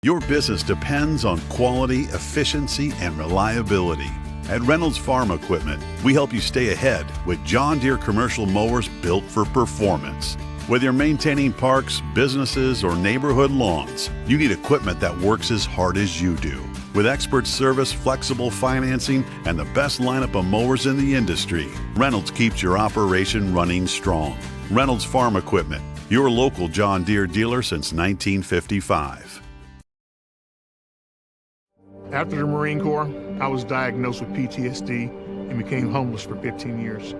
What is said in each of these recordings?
Your business depends on quality, efficiency, and reliability. At Reynolds Farm Equipment, we help you stay ahead with John Deere commercial mowers built for performance. Whether you're maintaining parks, businesses, or neighborhood lawns, you need equipment that works as hard as you do. With expert service, flexible financing, and the best lineup of mowers in the industry, Reynolds keeps your operation running strong. Reynolds Farm Equipment, your local John Deere dealer since 1955. After the Marine Corps, I was diagnosed with PTSD and became homeless for 15 years.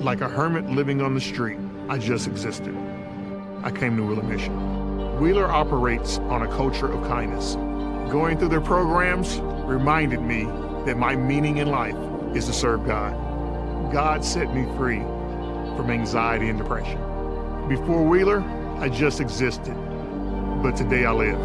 Like a hermit living on the street, I just existed. I came to Wheeler Mission. Wheeler operates on a culture of kindness. Going through their programs reminded me that my meaning in life is to serve God. God set me free from anxiety and depression. Before Wheeler, I just existed, but today I live.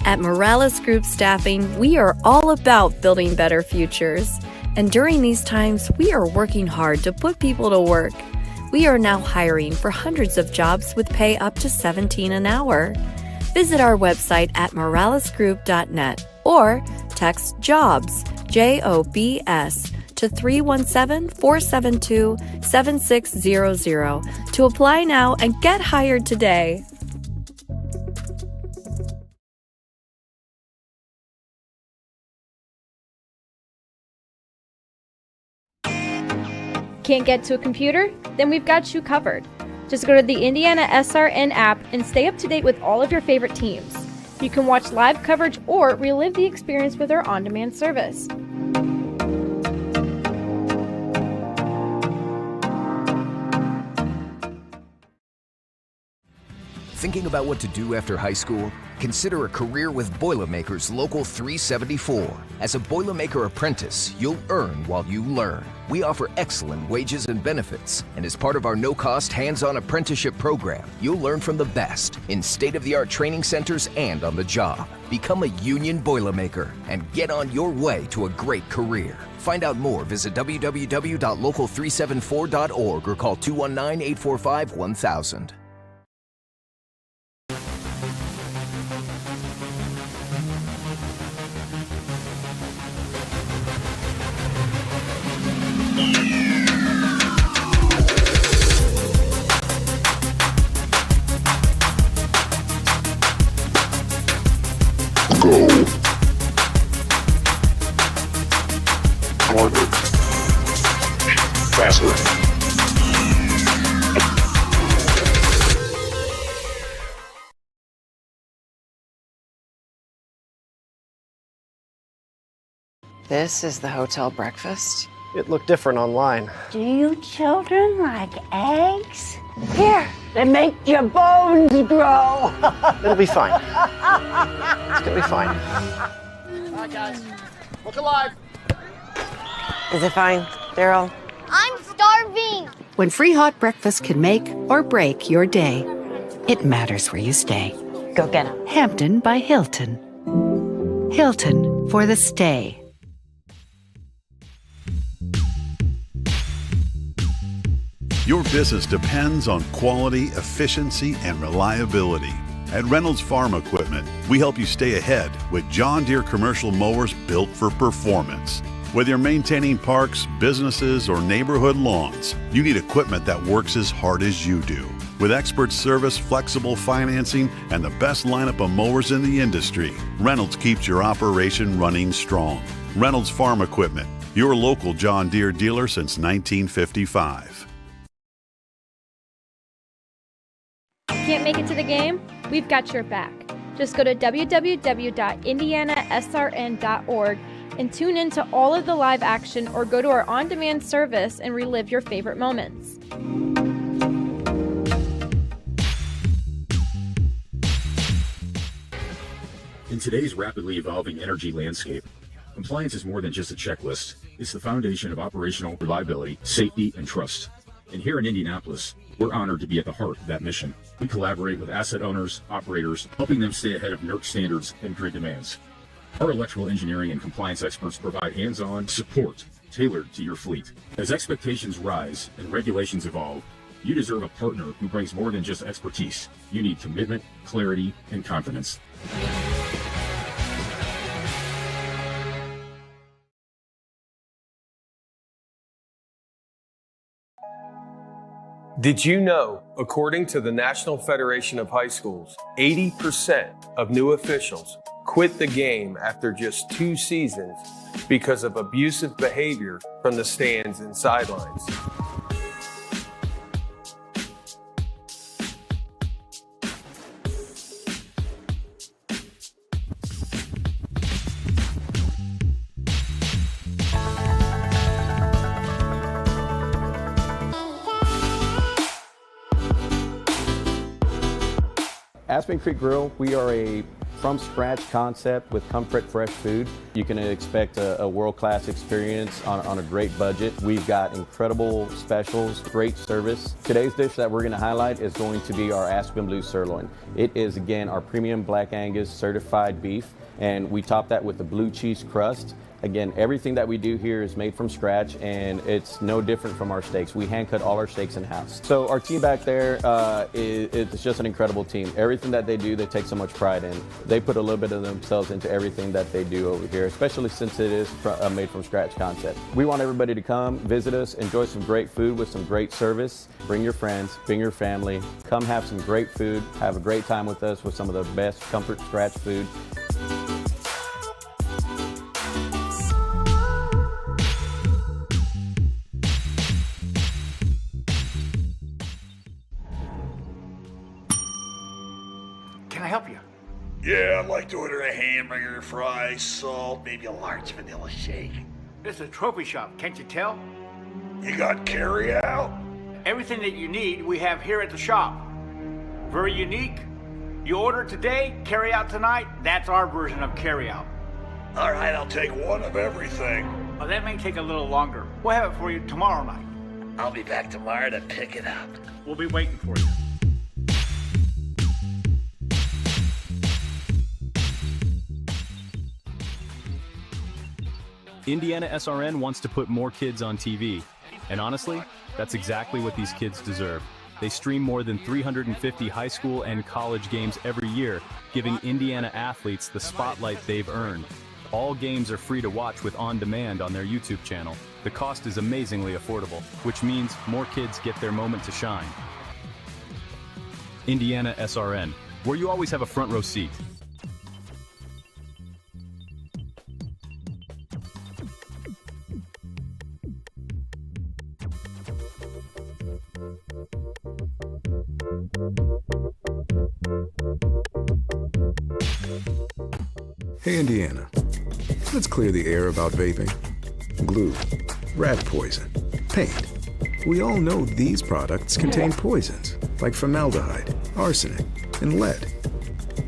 At Morales Group Staffing, we are all about building better futures. And during these times, we are working hard to put people to work. We are now hiring for hundreds of jobs with pay up to $17 an hour. Visit our website at moralesgroup.net or text JOBS, JOBS, to 317-472-7600 to apply now and get hired today. Can't get to a computer? Then we've got you covered. Just go to the IndianaSRN app and stay up to date with all of your favorite teams. You can watch live coverage or relive the experience with our on-demand service. Thinking about what to do after high school? Consider a career with Boilermakers Local 374. As a Boilermaker apprentice, you'll earn while you learn. We offer excellent wages and benefits, and as part of our no-cost hands-on apprenticeship program, you'll learn from the best in state-of-the-art training centers and on the job. Become a union Boilermaker and get on your way to a great career. Find out more, visit www.local374.org or call 219-845-1000. This is the hotel breakfast. It looked different online. Do you children like eggs? Here, they make your bones grow. It'll be fine. It's gonna be fine. All right, guys. Look alive. Is it fine, Daryl? I'm starving. When free hot breakfast can make or break your day, it matters where you stay. Go get 'em. Hampton by Hilton. Hilton for the stay. Your business depends on quality, efficiency, and reliability. At Reynolds Farm Equipment, we help you stay ahead with John Deere commercial mowers built for performance. Whether you're maintaining parks, businesses, or neighborhood lawns, you need equipment that works as hard as you do. With expert service, flexible financing, and the best lineup of mowers in the industry, Reynolds keeps your operation running strong. Reynolds Farm Equipment, your local John Deere dealer since 1955. Can't make it to the game? We've got your back. Just go to www.IndianaSRN.org and tune into all of the live action or go to our on-demand service and relive your favorite moments. In today's rapidly evolving energy landscape, compliance is more than just a checklist. It's the foundation of operational reliability, safety, and trust. And here in Indianapolis, we're honored to be at the heart of that mission. We collaborate with asset owners, operators, helping them stay ahead of NERC standards and grid demands. Our electrical engineering and compliance experts provide hands-on support tailored to your fleet. As expectations rise and regulations evolve, you deserve a partner who brings more than just expertise. You need commitment, clarity, and confidence. Did you know, according to the National Federation of High Schools, 80% of new officials quit the game after just 2 seasons because of abusive behavior from the stands and sidelines? Aspen Creek Grill, we are a from-scratch concept with comfort fresh food. You can expect a world-class experience on a great budget. We've got incredible specials, great service. Today's dish that we're going to highlight is going to be our Aspen Blue Sirloin. It is, again, our premium Black Angus certified beef, and we top that with a blue cheese crust. Again, everything that we do here is made from scratch, and it's no different from our steaks. We hand cut all our steaks in-house. So our team back there, it's just an incredible team. Everything that they do, they take so much pride in. They put a little bit of themselves into everything that they do over here, especially since it is a made from scratch concept. We want everybody to come, visit us, enjoy some great food with some great service. Bring your friends, bring your family, come have some great food, have a great time with us with some of the best comfort scratch food. Can I help you? Yeah, I'd like to order a hamburger, fries, salt, maybe a large vanilla shake. This is a trophy shop, can't you tell? You got carry out? Everything that you need, we have here at the shop. Very unique. You order today, carry out tonight. That's our version of carry out. All right, I'll take one of everything. Well, that may take a little longer. We'll have it for you tomorrow night. I'll be back tomorrow to pick it up. We'll be waiting for you. IndianaSRN wants to put more kids on TV. And honestly, that's exactly what these kids deserve. They stream more than 350 high school and college games every year, giving Indiana athletes the spotlight they've earned. All games are free to watch with On Demand on their YouTube channel. The cost is amazingly affordable, which means more kids get their moment to shine. IndianaSRN, where you always have a front row seat. Hey Indiana, let's clear the air about vaping. Glue, rat poison, paint. We all know these products contain poisons like formaldehyde, arsenic, and lead.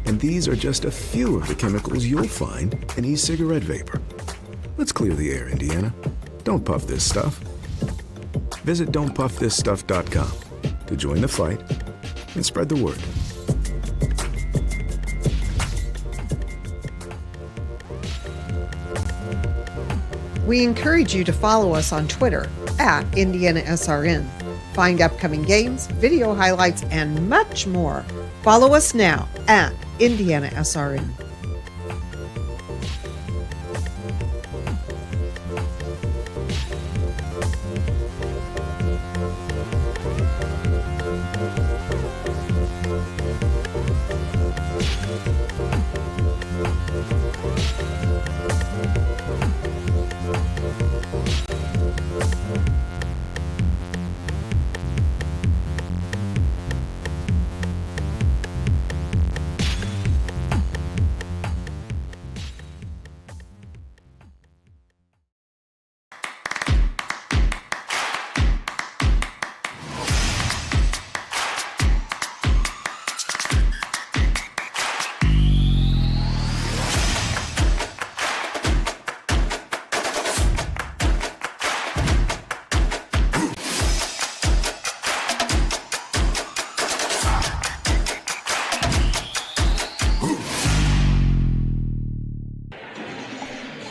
And these are just a few of the chemicals you'll find in e-cigarette vapor. Let's clear the air, Indiana. Don't puff this stuff. Visit don'tpuffthisstuff.com to join the fight and spread the word. We encourage you to follow us on Twitter at IndianaSRN. Find upcoming games, video highlights, and much more. Follow us now at IndianaSRN.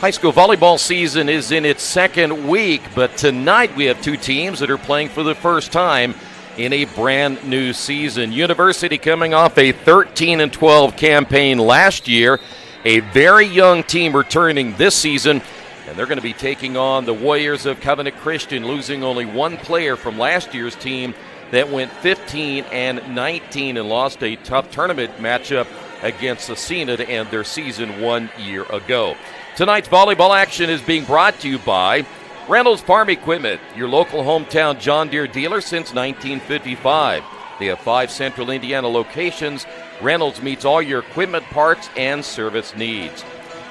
High school volleyball season is in its second week, but tonight we have two teams that are playing for the first time in a brand new season. University coming off a 13-12 campaign last year, a very young team returning this season, and they're going to be taking on the Warriors of Covenant Christian, losing only one player from last year's team that went 15-19 and lost a tough tournament matchup against Cecina to end their season 1 year ago. Tonight's volleyball action is being brought to you by Reynolds Farm Equipment, your local hometown John Deere dealer since 1955. They have 5 central Indiana locations. Reynolds meets all your equipment parts and service needs.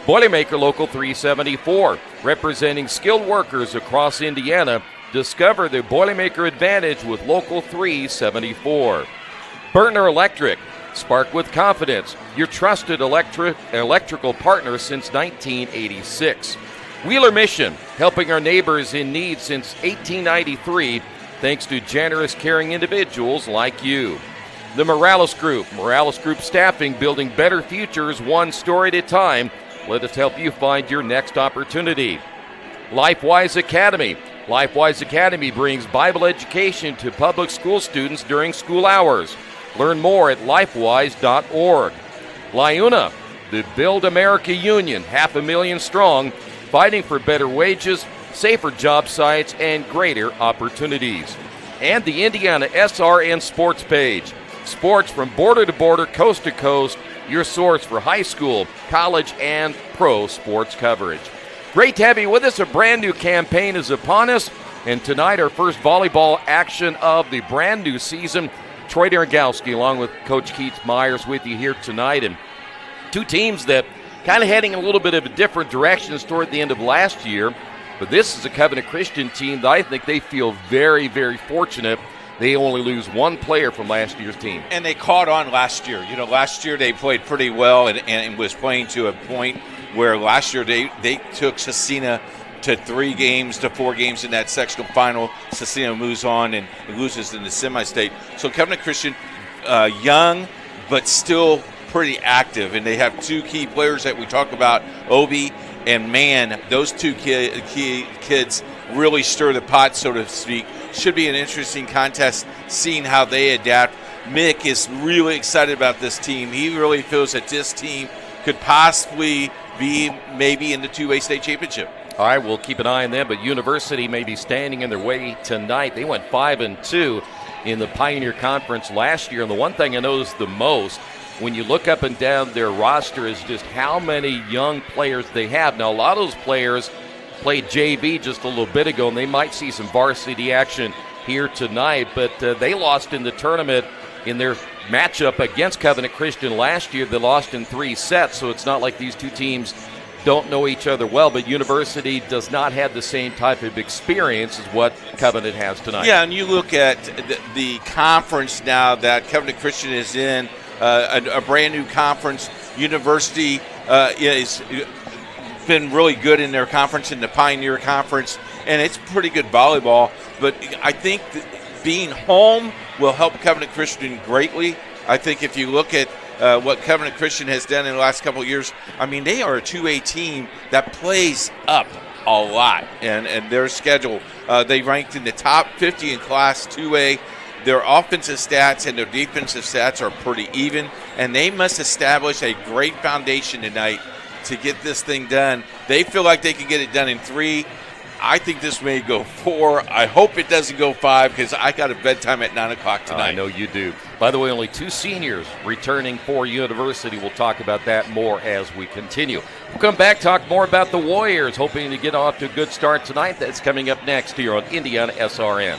Boilermaker Local 374, representing skilled workers across Indiana. Discover the Boilermaker advantage with Local 374. Burtner Electric, spark with confidence, your trusted electrical partner since 1986. Wheeler Mission, helping our neighbors in need since 1893, thanks to generous, caring individuals like you. The Morales Group Staffing, building better futures one story at a time. Let us help you find your next opportunity. LifeWise Academy. LifeWise Academy brings Bible education to public school students during school hours. Learn more at lifewise.org. LIUNA, the Build America Union, 500,000 strong, fighting for better wages, safer job sites, and greater opportunities. And the IndianaSRN Sports page. Sports from border to border, coast to coast, your source for high school, college, and pro sports coverage. Great to have you with us. A brand new campaign is upon us. And tonight, our first volleyball action of the brand new season. Troy Darengowski, along with Coach Keith Myers, with you here tonight. And two teams that kind of heading in a little bit of a different directions toward the end of last year. But this is a Covenant Christian team that I think they feel very, very fortunate. They only lose one player from last year's team. And they caught on last year. You know, last year they played pretty well and was playing to a point where last year they took Cecina to 3 games to 4 games in that sectional final. Cecina moves on and loses in the semi-state. So Covenant Christian, young but still pretty active, and they have 2 key players that we talk about, Obi and Mann. Those 2 kids really stir the pot, so to speak. Should be an interesting contest, seeing how they adapt. Mick is really excited about this team. He really feels that this team could possibly be maybe in the 2A state championship. All right, we'll keep an eye on them, but University may be standing in their way tonight. They went 5-2 in the Pioneer Conference last year, and the one thing I noticed the most when you look up and down their roster is just how many young players they have. Now, a lot of those players played JV just a little bit ago, and they might see some varsity action here tonight, but they lost in the tournament in their matchup against Covenant Christian last year. They lost in 3 sets, so it's not like these two teams don't know each other well, but University does not have the same type of experience as what Covenant has tonight. Yeah, and you look at the conference now that Covenant Christian is in, a brand new conference. University is been really good in their conference, in the Pioneer Conference, and it's pretty good volleyball. But I think that being home will help Covenant Christian greatly. I think if you look at what Covenant Christian has done in the last couple of years, I mean, they are a 2A team that plays up a lot, and their schedule, they ranked in the top 50 in Class 2A. Their offensive stats and their defensive stats are pretty even, and they must establish a great foundation tonight to get this thing done. They feel like they can get it done in 3. I think this may go 4. I hope it doesn't go 5 because I got a bedtime at 9 o'clock tonight. I know you do. By the way, only 2 seniors returning for University. We'll talk about that more as we continue. We'll come back, talk more about the Warriors, hoping to get off to a good start tonight. That's coming up next here on IndianaSRN.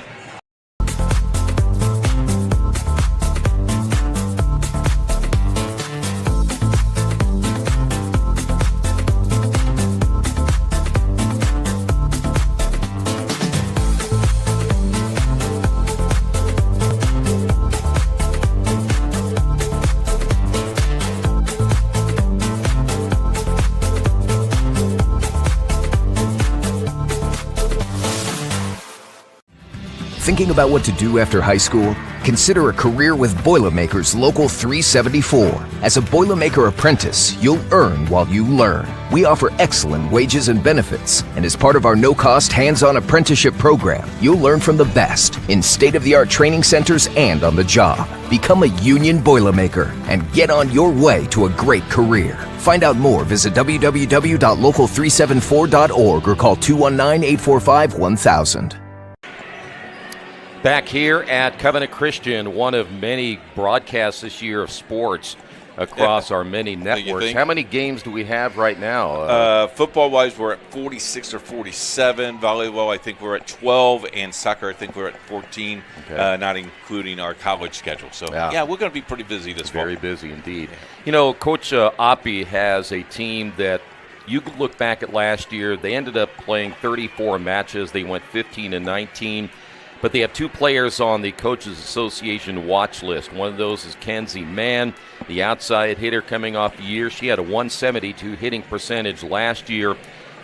Thinking about what to do after high school? Consider a career with Boilermakers Local 374. As a Boilermaker apprentice, you'll earn while you learn. We offer excellent wages and benefits, and as part of our no-cost hands-on apprenticeship program, you'll learn from the best in state-of-the-art training centers and on the job. Become a union Boilermaker and get on your way to a great career. Find out more, visit www.local374.org or call 219-845-1000. Back here at Covenant Christian, one of many broadcasts this year of sports across our many networks. How many games do we have right now? Football-wise, we're at 46 or 47. Volleyball, I think we're at 12. And soccer, I think we're at 14, not including our college schedule. So, yeah we're going to be pretty busy this fall. Very busy indeed. You know, Coach Oppie has a team that you could look back at last year. They ended up playing 34 matches. They went 15-19. But they have two players on the Coaches Association watch list. One of those is Kenzie Mann, the outside hitter coming off the year. She had a 172 hitting percentage last year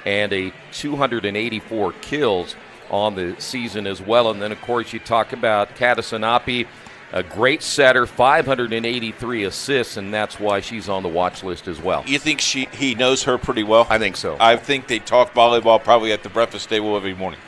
and a 284 kills on the season as well. And then, of course, you talk about Kadison Oppie, a great setter, 583 assists, and that's why she's on the watch list as well. You think he knows her pretty well? I think so. I think they talk volleyball probably at the breakfast table every morning.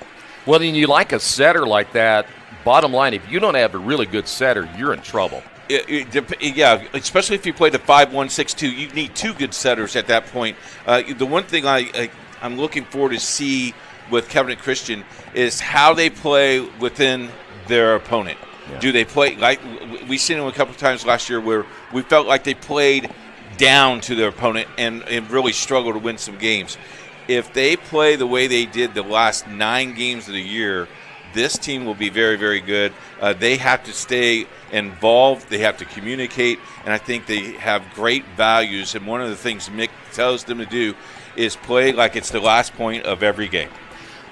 Well, then you like a setter like that. Bottom line, if you don't have a really good setter, you're in trouble. Yeah, especially if you play the 5-1-6-2. You need two good setters at that point. The one thing I'm looking forward to see with Covenant Christian is how they play within their opponent. Yeah. Do they play like we've seen them a couple of times last year where we felt like they played down to their opponent and really struggled to win some games. If they play the way they did the last 9 games of the year, this team will be very, very good. They have to stay involved. They have to communicate, and I think they have great values. And one of the things Mick tells them to do is play like it's the last point of every game.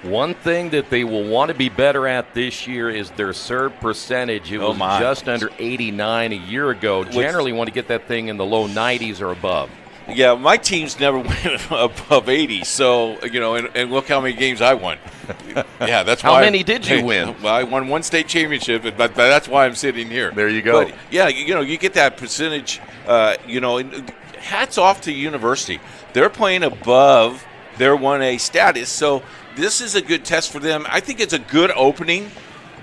One thing that they will want to be better at this year is their serve percentage. It was just under 89 a year ago. Generally want to get that thing in the low 90s or above. Yeah, my team's never went above 80, so, you know, and look how many games I won. Yeah, that's why. How many did you win? Well, I won one state championship, but that's why I'm sitting here. There you go. But, yeah, you know, you get that percentage, you know, and hats off to university. They're playing above their 1A status, so this is a good test for them. I think it's a good opening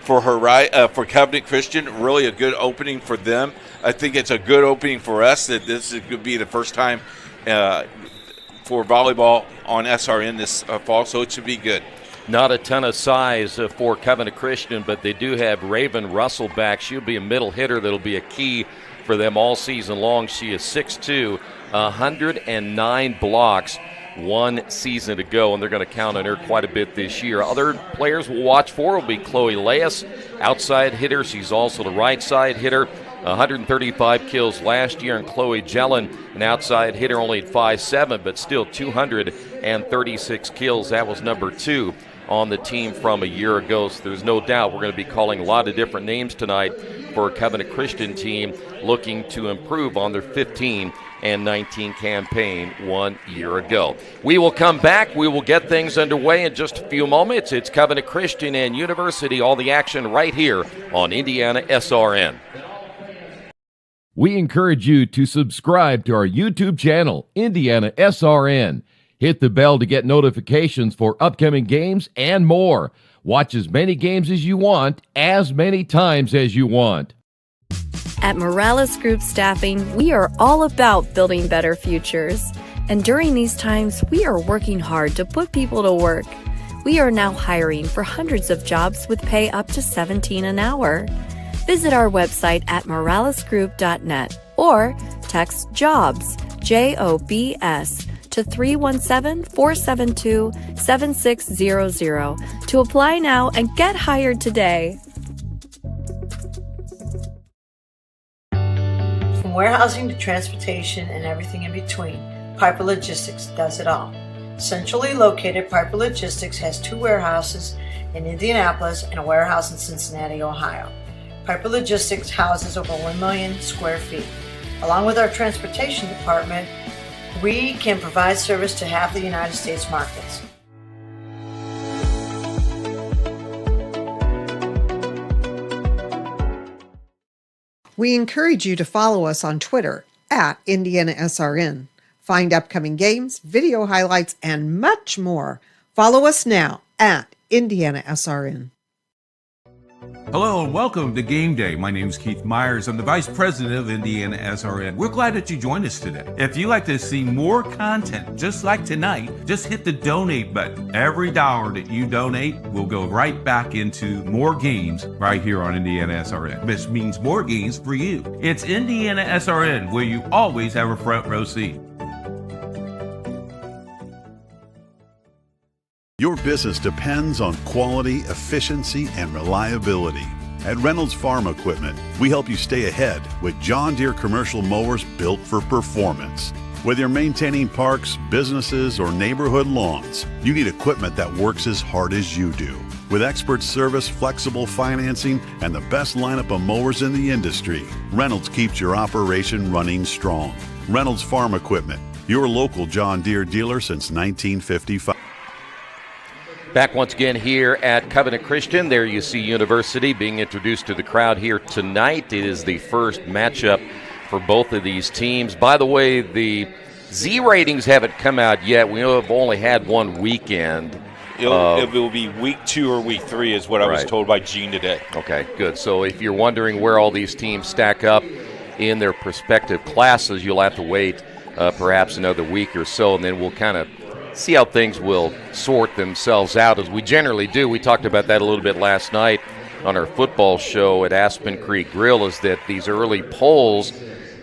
for for Covenant Christian, really a good opening for them. I think it's a good opening for us that this could be the first time for volleyball on SRN this fall, so it should be good. Not a ton of size for Covenant Christian, but they do have Raven Russell back. She'll be a middle hitter that'll be a key for them all season long. She is 6'2", 109 blocks. 1 season to go, and they're going to count on her quite a bit this year. Other players we'll watch for will be Chloe Leas, outside hitter. She's also the right side hitter. 135 kills last year, and Chloe Jellin, an outside hitter, only at 5'7", but still 236 kills. That was number 2 on the team from a year ago. So there's no doubt we're going to be calling a lot of different names tonight for a Covenant Christian team looking to improve on their 15-19 campaign 1 year ago. We will come back. We will get things underway in just a few moments. It's Covenant Christian and University, all the action right here on IndianaSRN. We encourage you to subscribe to our YouTube channel, IndianaSRN. Hit the bell to get notifications for upcoming games and more. Watch as many games as you want, as many times as you want. At Morales Group Staffing, we are all about building better futures. And during these times, we are working hard to put people to work. We are now hiring for hundreds of jobs with pay up to $17 an hour. Visit our website at moralesgroup.net or text JOBS, JOBS, to 317-472-7600 to apply now and get hired today. From warehousing to transportation and everything in between, Piper Logistics does it all. Centrally located, Piper Logistics has 2 warehouses in Indianapolis and a warehouse in Cincinnati, Ohio. Piper Logistics houses over 1 million square feet. Along with our transportation department, we can provide service to half the United States markets. We encourage you to follow us on Twitter at IndianaSRN. Find upcoming games, video highlights, and much more. Follow us now at IndianaSRN. Hello and welcome to Game Day. My name is Keith Myers. I'm the Vice President of IndianaSRN. We're glad that you joined us today. If you'd like to see more content just like tonight, just hit the donate button. Every dollar that you donate will go right back into more games right here on IndianaSRN. This means more games for you. It's IndianaSRN, where you always have a front row seat. Your business depends on quality, efficiency, and reliability. At Reynolds Farm Equipment, we help you stay ahead with John Deere commercial mowers built for performance. Whether you're maintaining parks, businesses, or neighborhood lawns, you need equipment that works as hard as you do. With expert service, flexible financing, and the best lineup of mowers in the industry, Reynolds keeps your operation running strong. Reynolds Farm Equipment, your local John Deere dealer since 1955. Back once again here at Covenant Christian. There you see University being introduced to the crowd here tonight. It is the first matchup for both of these teams. By the way, the Z ratings haven't come out yet. We have only had one weekend. It will be week 2 or week 3 is what I was told by Gene today. Okay, good. So if you're wondering where all these teams stack up in their respective classes, you'll have to wait perhaps another week or so, and then we'll kind of see how things will sort themselves out, as we generally do. We talked about that a little bit last night on our football show at Aspen Creek Grill, is that these early polls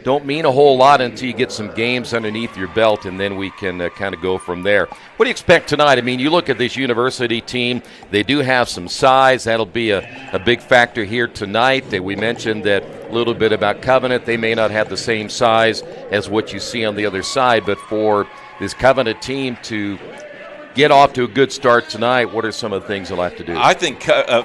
don't mean a whole lot until you get some games underneath your belt, and then we can kind of go from there. What do you expect tonight? I mean, you look at this University team, they do have some size. That'll be a big factor here tonight. We mentioned that a little bit about Covenant. They may not have the same size as what you see on the other side, but for this Covenant team to get off to a good start tonight, what are some of the things they'll have to do? I think,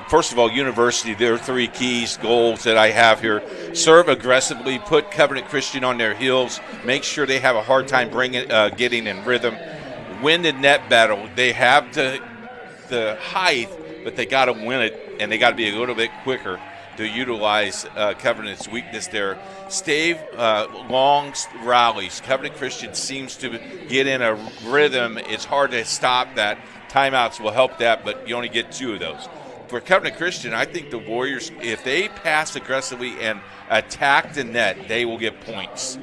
first of all, University, there are 3 keys, goals that I have here. Serve aggressively, put Covenant Christian on their heels, make sure they have a hard time getting in rhythm, win the net battle. They have the height, but they got to win it, and they got to be a little bit quicker to utilize Covenant's weakness there. Stave long rallies. Covenant Christian seems to get in a rhythm. It's hard to stop that. Timeouts will help that, but you only get 2 of those. For Covenant Christian, I think the Warriors, if they pass aggressively and attack the net, they will get points.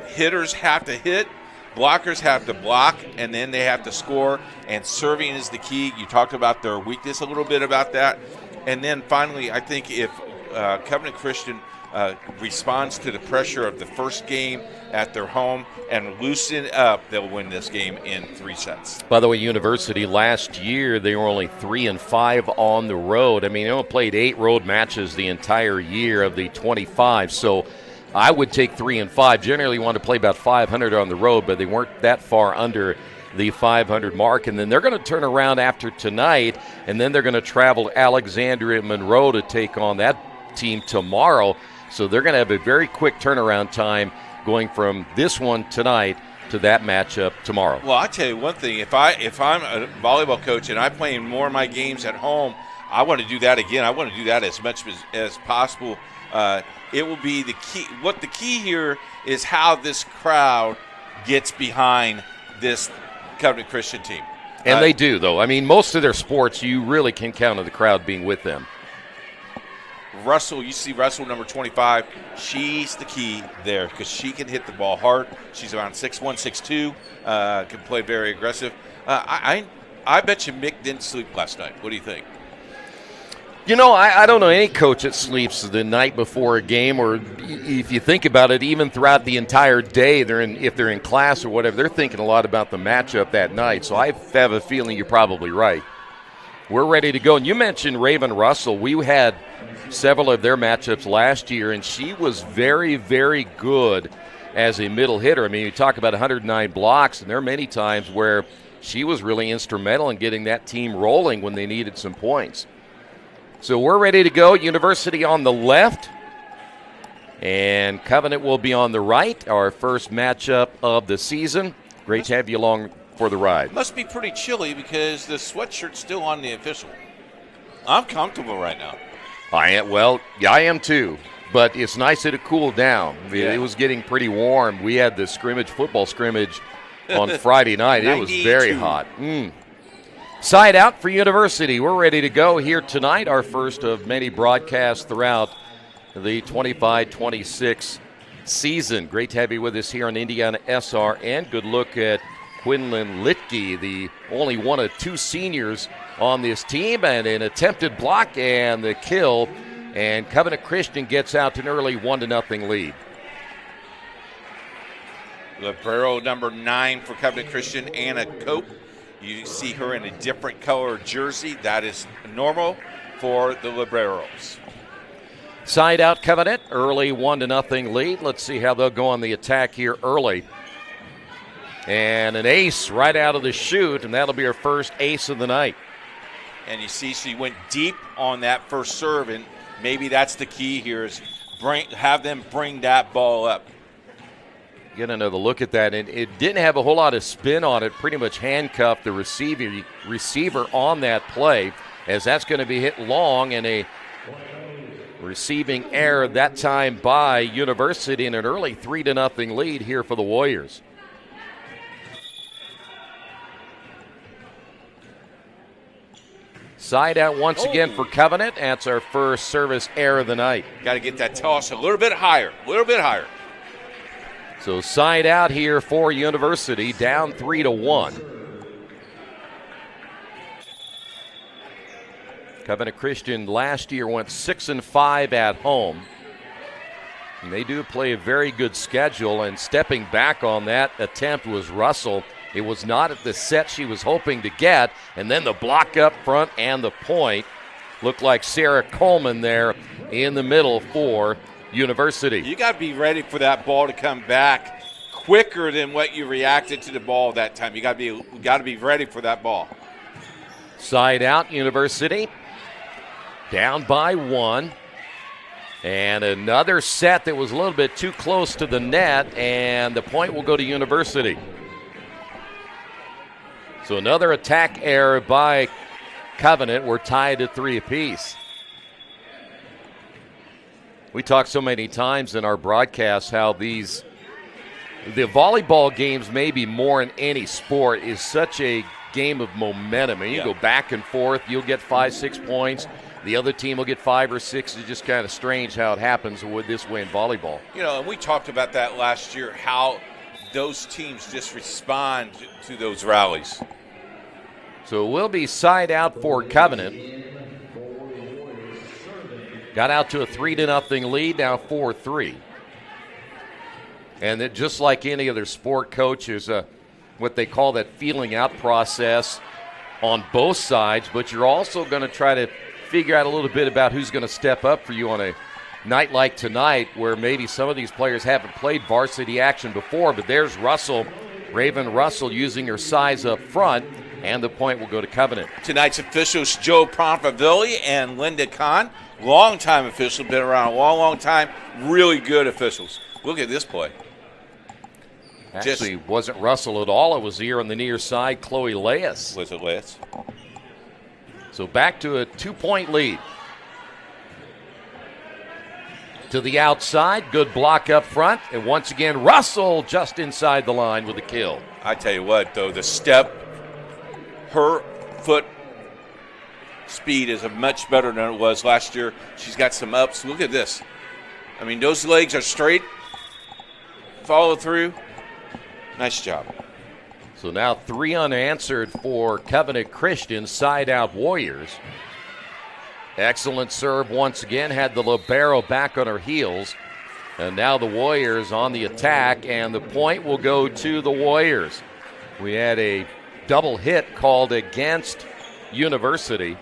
Hitters have to hit, blockers have to block, and then they have to score, and serving is the key. You talked about their weakness a little bit about that. And then finally, I think if Covenant Christian responds to the pressure of the first game at their home and loosen up, they'll win this game in 3 sets. By the way, University last year, they were only 3-5 on the road. I mean, they only played 8 road matches the entire year of the 25. So I would take 3-5. Generally, you want to play about 500 on the road, but they weren't that far under the 500 mark. And then they're going to turn around after tonight, and then they're going to travel to Alexandria Monroe to take on that team tomorrow. So they're going to have a very quick turnaround time going from this one tonight to that matchup tomorrow. Well, I'll tell you one thing. If I'm a volleyball coach and I'm playing more of my games at home, I want to do that again. I want to do that as much as possible. It will be the key. What the key here is how this crowd gets behind this Covenant Christian team. And they do, though. I mean, most of their sports, you really can count on the crowd being with them. Russell, you see Russell, number 25. She's the key there because she can hit the ball hard. She's around 6'1", 6'2", can play very aggressive. I bet you Mick didn't sleep last night. What do you think? You know, I don't know any coach that sleeps the night before a game, or if you think about it, even throughout the entire day, if they're in class or whatever, they're thinking a lot about the matchup that night. So I have a feeling you're probably right. We're ready to go. And you mentioned Raven Russell. We had several of their matchups last year, and she was very, very good as a middle hitter. I mean, you talk about 109 blocks, and there are many times where she was really instrumental in getting that team rolling when they needed some points. So we're ready to go. University on the left, and Covenant will be on the right, our first matchup of the season. Great to have you along for the ride. Must be pretty chilly because the sweatshirt's still on the official. I'm comfortable right now. I am too. but it's nice that it cooled down. Yeah. It was getting pretty warm. We had the football scrimmage on Friday night. It was very hot. Side out for University. We're ready to go here tonight, our first of many broadcasts throughout the 25-26 season. Great to have you with us here on Indiana SRN. Good look at Quinlan Litke, the only one of two seniors on this team, and an attempted block and the kill, and Covenant Christian gets out to an early 1-0 lead. Libero number 9 for Covenant Christian, Anna Cope. You see her in a different color jersey. That is normal for the Liberos. Side out Covenant, early 1-0 lead. Let's see how they'll go on the attack here early. And an ace right out of the chute, and that'll be her first ace of the night. And you see she went deep on that first serve, and maybe that's the key here is have them bring that ball up. Get another look at that, and it didn't have a whole lot of spin on it. Pretty much handcuffed the receiver on that play, as that's going to be hit long, and a receiving error that time by University, in an early 3-0 lead here for the Warriors. Side out once again for Covenant. That's our first service error of the night. Got to get that toss a little bit higher, So side out here for University, down 3-1. Covenant Christian last year went 6-5 at home. And they do play a very good schedule, and stepping back on that attempt was Russell. It was not at the set she was hoping to get, and then the block up front and the point looked like Sarah Coleman there in the middle for University. You got to be ready for that ball to come back quicker than what you reacted to the ball that time. You got to be ready for that ball. Side out University, down by 1. And another set that was a little bit too close to the net, and the point will go to University. So another attack error by Covenant. We're tied at 3 apiece. We talk so many times in our broadcasts how the volleyball games, maybe more in any sport, is such a game of momentum. And you go back and forth, you'll get 5-6 points. The other team will get 5 or 6. It's just kind of strange how it happens with this way in volleyball. You know, and we talked about that last year, how those teams just respond to those rallies. So we'll be side out for Covenant. Got out to a 3-0 lead, now 4-3. And that, just like any other sport, coach, is what they call that feeling out process on both sides, but you're also going to try to figure out a little bit about who's going to step up for you on a night like tonight, where maybe some of these players haven't played varsity action before. But there's Russell, Raven Russell, using her size up front, and the point will go to Covenant. Tonight's officials, Joe Pompavilli and Linda Kahn. Long-time official, been around a long time. Really good officials. Look at this play. Actually, wasn't Russell at all. It was here on the near side, Chloe Leas. Was it Leas? So back to a 2-point lead. To the outside, good block up front. And once again, Russell just inside the line with a kill. I tell you what, though, the step, her foot speed is much better than it was last year. She's got some ups. Look at this. I mean, those legs are straight. Follow through. Nice job. So now 3 unanswered for Covenant Christian, side out Warriors. Excellent serve once again, had the libero back on her heels. And now the Warriors on the attack, and the point will go to the Warriors. We had a double hit called against University.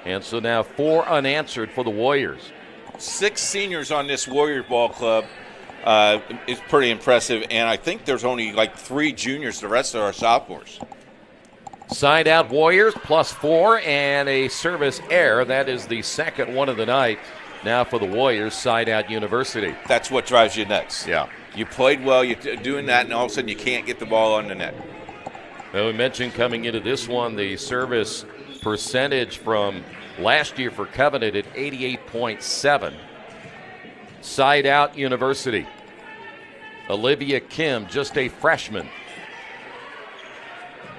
And so now 4 unanswered for the Warriors. 6 seniors on this Warrior Ball Club. Is pretty impressive, and I think there's only like 3 juniors. The rest are sophomores. Side out Warriors, +4, and a service error. That is the second one of the night. Now for the Warriors, side out University. That's what drives you nuts. Yeah. You played well, you're doing that, and all of a sudden you can't get the ball on the net. Now we mentioned coming into this one, the service percentage from last year for Covenant at 88.7. Side out, University. Olivia Kim, just a freshman.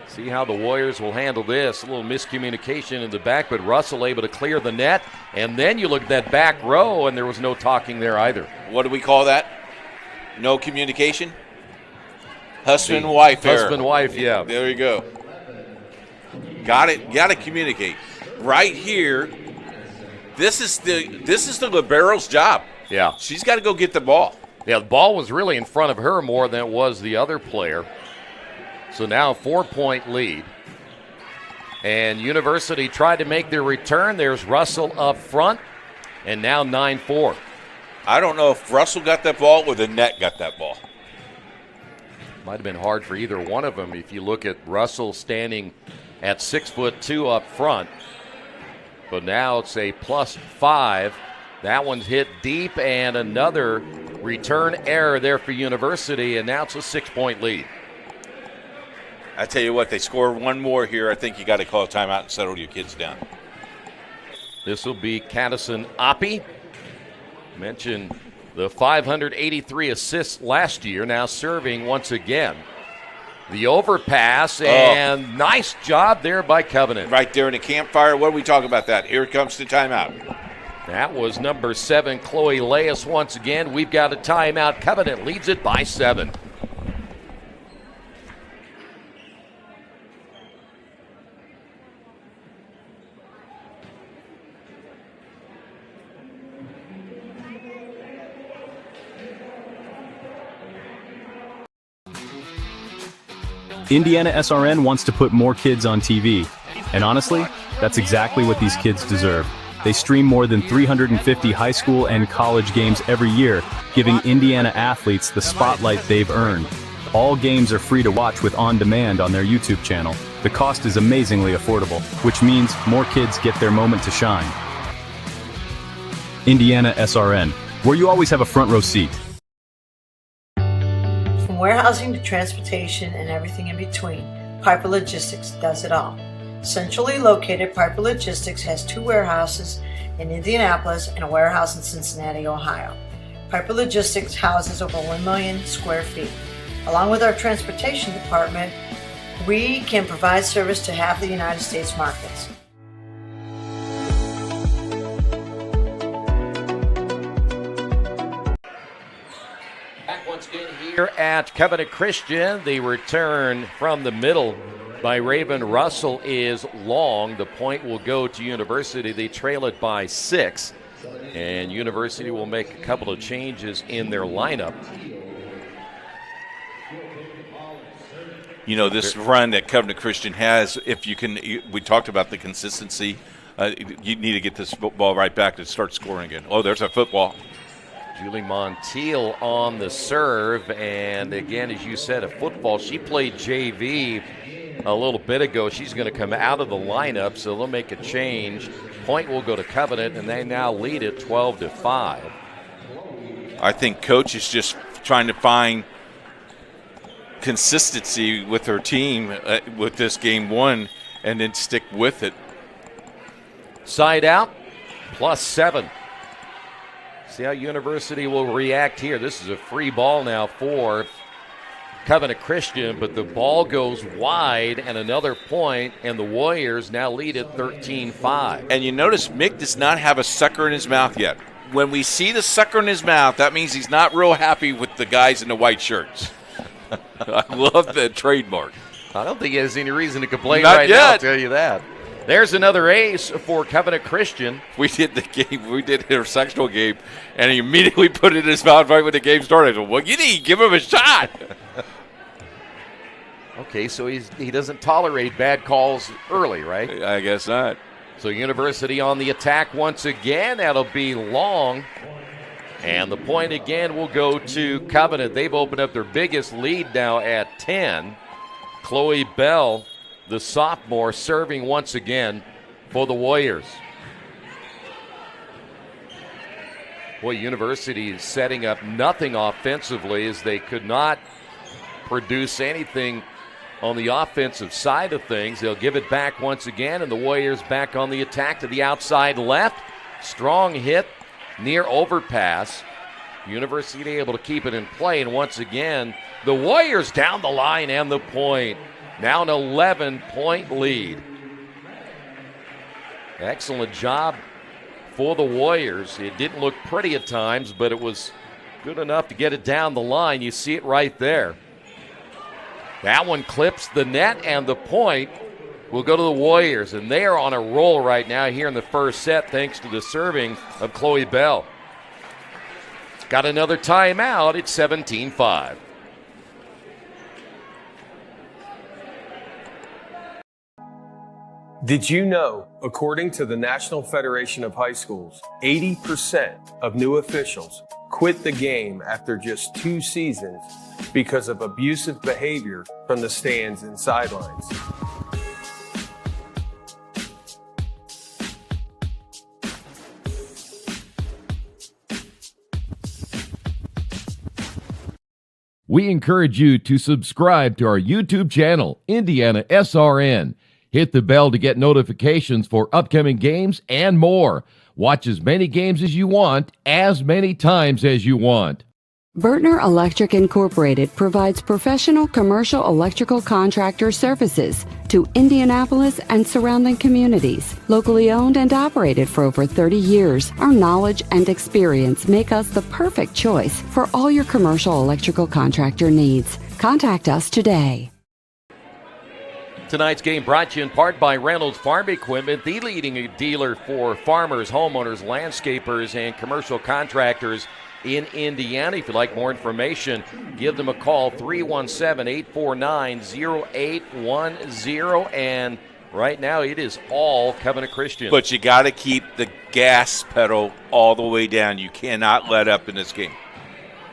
See how the Warriors will handle this. A little miscommunication in the back, but Russell able to clear the net. And then you look at that back row, and there was no talking there either. What do we call that? No communication? Husband, wife error. Husband, wife, yeah. There you go. Got to communicate. Right here, this is the libero's job. Yeah. She's got to go get the ball. Yeah, the ball was really in front of her more than it was the other player. So now a 4-point lead. And University tried to make their return. There's Russell up front. And now 9-4. I don't know if Russell got that ball or the net got that ball. Might have been hard for either one of them if you look at Russell standing at 6'2" up front. But now it's a +5. That one's hit deep, and another return error there for University, and now it's a 6-point lead. I tell you what, they score one more here. I think you got to call a timeout and settle your kids down. This will be Caddison Oppie. Mentioned the 583 assists last year, now serving once again. The overpass, and nice job there by Covenant. Right there in the campfire. What are we talking about that? Here comes the timeout. That was number 7, Chloe Leas once again. We've got a timeout. Covenant leads it by 7. IndianaSRN wants to put more kids on TV. And honestly, that's exactly what these kids deserve. They stream more than 350 high school and college games every year, giving Indiana athletes the spotlight they've earned. All games are free to watch with On Demand on their YouTube channel. The cost is amazingly affordable, which means more kids get their moment to shine. IndianaSRN, where you always have a front row seat. From warehousing to transportation and everything in between, Piper Logistics does it all. Centrally located, Piper Logistics has 2 warehouses in Indianapolis and a warehouse in Cincinnati, Ohio. Piper Logistics houses over 1 million square feet. Along with our transportation department, we can provide service to half the United States markets. Back once again here at Covenant Christian. The return from the middle by Raven Russell is long. The point will go to University. They trail it by 6. And University will make a couple of changes in their lineup. You know, this run that Covenant Christian has, if you can, we talked about the consistency. You need to get this football right back to start scoring again. Oh, there's a football. Julie Montiel on the serve. And again, as you said, a football. She played JV a little bit ago. She's going to come out of the lineup, so they'll make a change. Point will go to Covenant, and they now lead it 12-5. I think Coach is just trying to find consistency with her team with this game 1 and then stick with it. Side out, +7. See how University will react here. This is a free ball now for Covenant Christian, but the ball goes wide and another point, and the Warriors now lead it 13-5. And you notice Mick does not have a sucker in his mouth yet. When we see the sucker in his mouth, that means he's not real happy with the guys in the white shirts. I love the trademark. I don't think he has any reason to complain Not right yet. now, I'll tell you that. There's another ace for Covenant Christian. We did the game. We did our sectional game, and he immediately put it in his mouth right when the game started. I said, well, you need to give him a shot. Okay, so he doesn't tolerate bad calls early, right? I guess not. So University on the attack once again. That'll be long. And the point again will go to Covenant. They've opened up their biggest lead now at 10. Chloe Bell, the sophomore, serving once again for the Warriors. Boy, University is setting up nothing offensively as they could not produce anything on the offensive side of things. They'll give it back once again, and the Warriors back on the attack to the outside left. Strong hit, near overpass. University able to keep it in play, and once again, the Warriors down the line and the point. Now an 11-point lead. Excellent job for the Warriors. It didn't look pretty at times, but it was good enough to get it down the line. You see it right there. That one clips the net, and the point will go to the Warriors, and they are on a roll right now here in the first set thanks to the serving of Chloe Bell. Got another timeout. It's 17-5. Did you know, according to the National Federation of High Schools, 80% of new officials quit the game after just 2 seasons because of abusive behavior from the stands and sidelines? We encourage you to subscribe to our YouTube channel, IndianaSRN. Hit the bell to get notifications for upcoming games and more. Watch as many games as you want, as many times as you want. Bertner Electric Incorporated provides professional commercial electrical contractor services to Indianapolis and surrounding communities. Locally owned and operated for over 30 years, our knowledge and experience make us the perfect choice for all your commercial electrical contractor needs. Contact us today. Tonight's game brought to you in part by Reynolds Farm Equipment, the leading dealer for farmers, homeowners, landscapers, and commercial contractors in Indiana. If you'd like more information, give them a call, 317-849-0810. And right now it is all Covenant Christian. But you got to keep the gas pedal all the way down. You cannot let up in this game.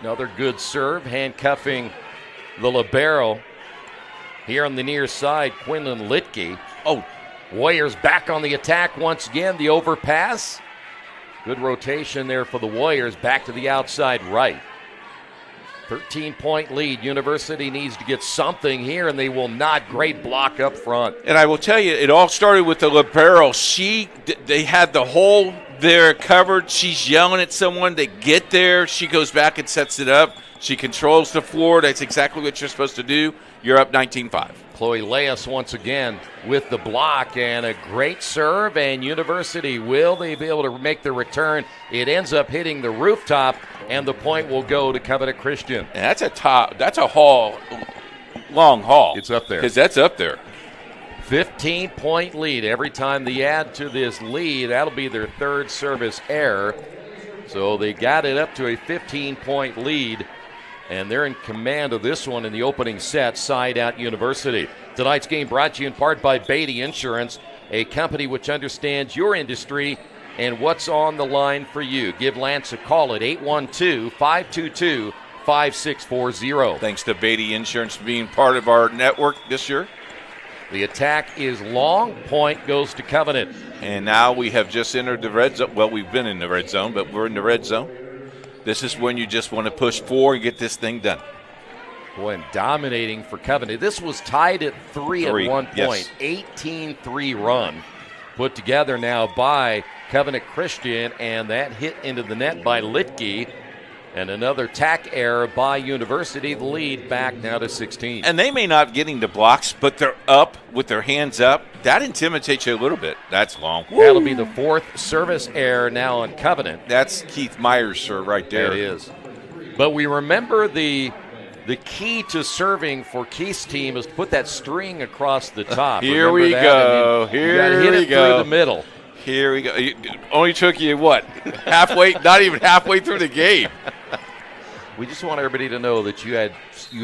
Another good serve, handcuffing the libero. Here on the near side, Quinlan Litke. Oh, Warriors back on the attack once again. The overpass. Good rotation there for the Warriors. Back to the outside right. 13-point lead. University needs to get something here, and they will not. Great block up front. And I will tell you, it all started with the libero. They had the hole there covered. She's yelling at someone. They get there. She goes back and sets it up. She controls the floor. That's exactly what you're supposed to do. You're up 19-5. Chloe Leas once again with the block and a great serve, and University, will they be able to make the return? It ends up hitting the rooftop, and the point will go to Covenant Christian. And that's a long haul. It's up there. Because that's up there. 15-point lead. Every time they add to this lead, that'll be their third service error. So they got it up to a 15-point lead, and they're in command of this one in the opening set, side out University. Tonight's game brought to you in part by Beatty Insurance, a company which understands your industry and what's on the line for you. Give Lance a call at 812-522-5640. Thanks to Beatty Insurance for being part of our network this year. The attack is long. Point goes to Covenant. And now we have just entered the red zone. Well, we've been in the red zone, but we're in the red zone. This is when you just want to push forward and get this thing done. Boy, and dominating for Covenant. This was tied at 3 at one point. Yes. 18-3 run put together now by Covenant Christian, and that hit into the net by Litke. And another tack error by University. The lead back now to 16. And they may not be getting the blocks, but they're up with their hands up. That intimidates you a little bit. That's long. That'll be the fourth service error now on Covenant. That's Keith Myers, sir, right there. It is. But we remember the key to serving for Keith's team is to put that string across the top. Here we go. You got to hit it through the middle. Here we go. It only took you, what, halfway, not even halfway through the game. We just want everybody to know that you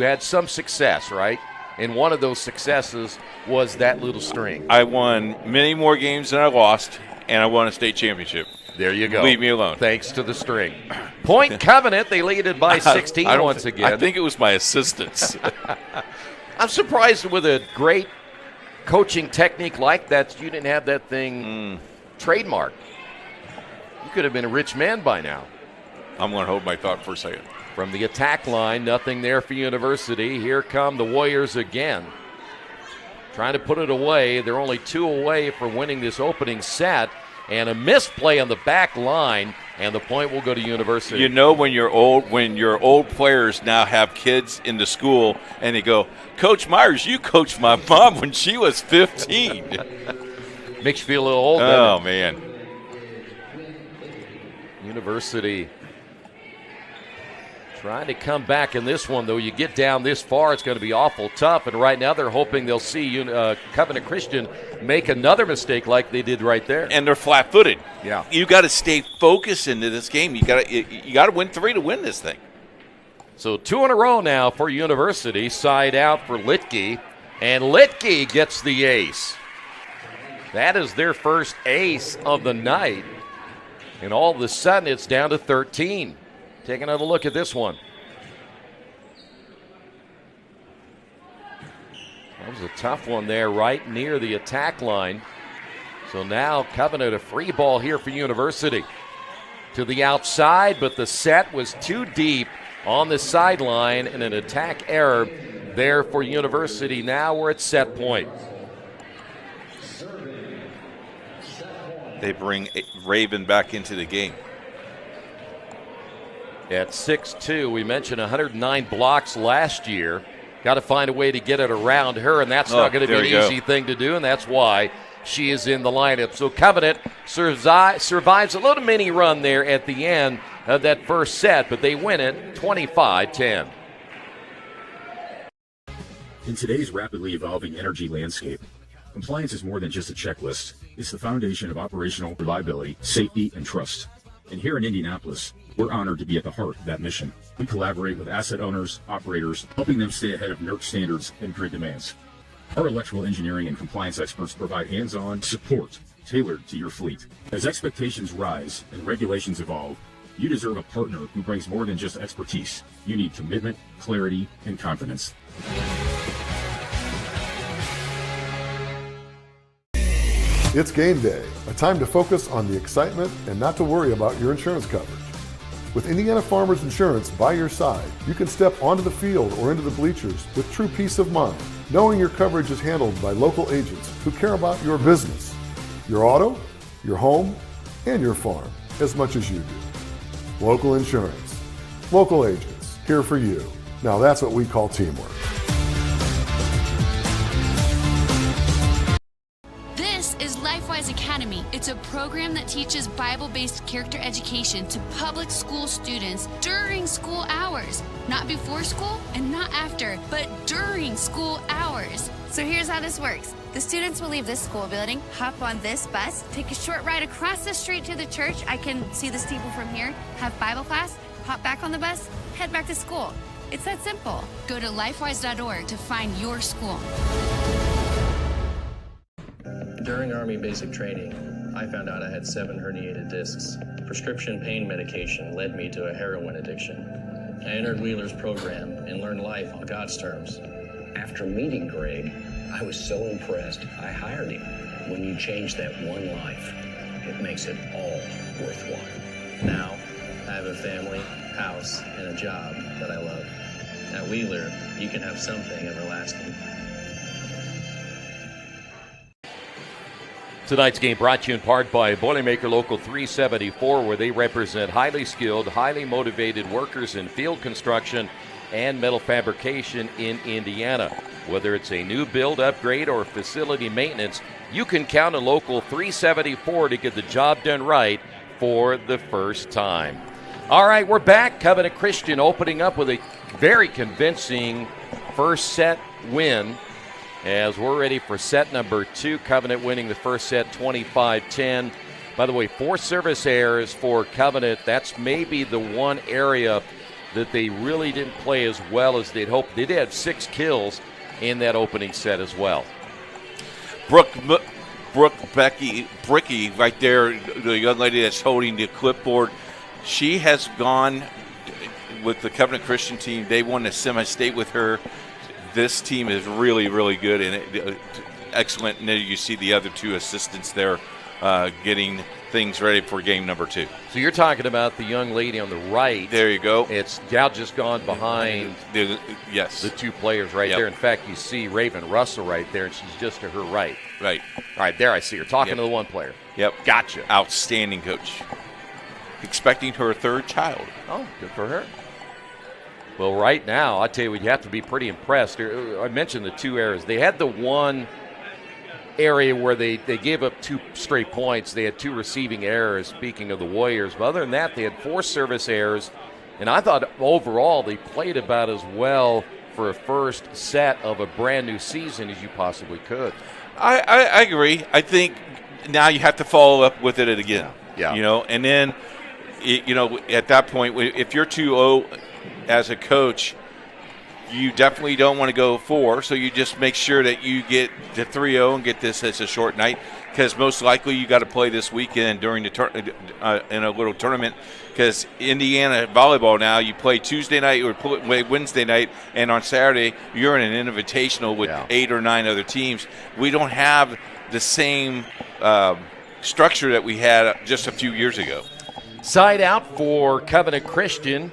had some success, right? And one of those successes was that little string. I won many more games than I lost, and I won a state championship. There you go. Leave me alone. Thanks to the string. Point Covenant, they lead it by 16 once again. I think it was my assistants. I'm surprised with a great coaching technique like that, you didn't have that thing trademarked. You could have been a rich man by now. I'm going to hold my thought for a second. From the attack line, nothing there for University. Here come the Warriors again. Trying to put it away. They're only 2 away from winning this opening set. And a misplay on the back line And the point will go to University. You know, when your old players now have kids in the school and they go, Coach Myers, you coached my mom when she was 15. Makes you feel a little old. Oh, man. University trying to come back in this one, though. You get down this far, it's going to be awful tough. And right now they're hoping they'll see Covenant Christian make another mistake like they did right there. And they're flat-footed. Yeah. You got to stay focused into this game. You got to win 3 to win this thing. So 2 in a row now for University. Side out for Litke. And Litke gets the ace. That is their first ace of the night. And all of a sudden it's down to 13. Take another look at this one. That was a tough one there, right near the attack line. So now Covenant a free ball here for University. To the outside, but the set was too deep on the sideline and an attack error there for University. Now we're at set point. They bring Raven back into the game. At 6'2", we mentioned 109 blocks last year. Got to find a way to get it around her, and that's not going to be an easy thing to do, and that's why she is in the lineup. So Covenant survives a little mini run there at the end of that first set, but they win it 25-10. In today's rapidly evolving energy landscape, compliance is more than just a checklist. It's the foundation of operational reliability, safety, and trust. And here in Indianapolis, we're honored to be at the heart of that mission. We collaborate with asset owners, operators, helping them stay ahead of NERC standards and grid demands. Our electrical engineering and compliance experts provide hands-on support tailored to your fleet. As expectations rise and regulations evolve, you deserve a partner who brings more than just expertise. You need commitment, clarity, and confidence. It's game day, a time to focus on the excitement and not to worry about your insurance coverage. With Indiana Farmers Insurance by your side, you can step onto the field or into the bleachers with true peace of mind, knowing your coverage is handled by local agents who care about your business, your auto, your home, and your farm as much as you do. Local insurance, local agents, here for you. Now that's what we call teamwork. This is LifeWise Academy. It's a program that teaches Bible-based character education to public school students during school hours. Not before school and not after, but during school hours. So here's how this works. The students will leave this school building, hop on this bus, take a short ride across the street to the church. I can see the steeple from here, have Bible class, hop back on the bus, head back to school. It's that simple. Go to lifewise.org to find your school. During Army basic training, I found out I had 7 herniated discs. Prescription pain medication led me to a heroin addiction. I entered Wheeler's program and learned life on God's terms. After meeting Greg, I was so impressed, I hired him. When you change that one life, it makes it all worthwhile. Now, I have a family, house, and a job that I love. At Wheeler, you can have something everlasting. Tonight's game brought to you in part by Boilermaker Local 374, where they represent highly skilled, highly motivated workers in field construction and metal fabrication in Indiana. Whether it's a new build, upgrade, or facility maintenance, you can count on Local 374 to get the job done right for the first time. All right, we're back. Covenant Christian opening up with a very convincing first set win. As we're ready for set number 2, Covenant winning the first set 25-10. By the way, 4 service errors for Covenant. That's maybe the one area that they really didn't play as well as they'd hoped. They did have 6 kills in that opening set as well. Bricky right there, the young lady that's holding the clipboard, she has gone with the Covenant Christian team. They won the semi-state with her. This team is really, really good and excellent. And then you see the other 2 assistants there getting things ready for game number 2. So you're talking about the young lady on the right. There you go. It's now just gone behind the 2 players right there. In fact, you see Raven Russell right there, and she's just to her right. Right. All right, there I see her talking to the one player. Yep. Gotcha. Outstanding coach. expecting her third child. Oh, good for her. Well, right now, I tell you, you have to be pretty impressed. I mentioned the 2 errors. They had the one area where they gave up 2 straight points. They had 2 receiving errors, speaking of the Warriors. But other than that, they had 4 service errors. And I thought overall they played about as well for a first set of a brand new season as you possibly could. I agree. I think now you have to follow up with it again. Yeah. And then, at that point, if you're 2-0 as a coach, you definitely don't want to go 4, so you just make sure that you get to 3-0 and get this as a short night, because most likely you got to play this weekend during the in a little tournament, because Indiana volleyball now, you play Tuesday night or play Wednesday night, and on Saturday you're in an invitational with 8 or 9 other teams. We don't have the same structure that we had just a few years ago. Side out for Covenant Christian.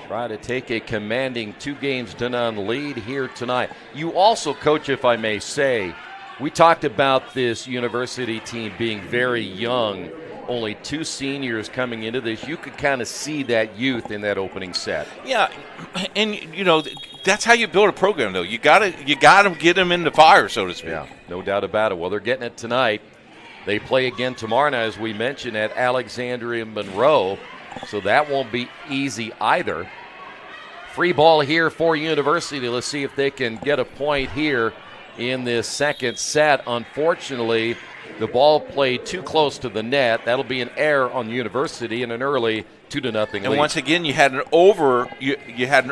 Try to take a commanding 2-0 lead here tonight. You also, Coach, if I may say, we talked about this university team being very young, only 2 seniors coming into this. You could kind of see that youth in that opening set. Yeah, and that's how you build a program, though. You got to get them in the fire, so to speak. Yeah, no doubt about it. Well, they're getting it tonight. They play again tomorrow night, as we mentioned, at Alexandria Monroe, so that won't be easy either. Free ball here for University. Let's see if they can get a point here in this second set. Unfortunately, the ball played too close to the net. That'll be an error on University and an early 2-0 lead. And once again, you had an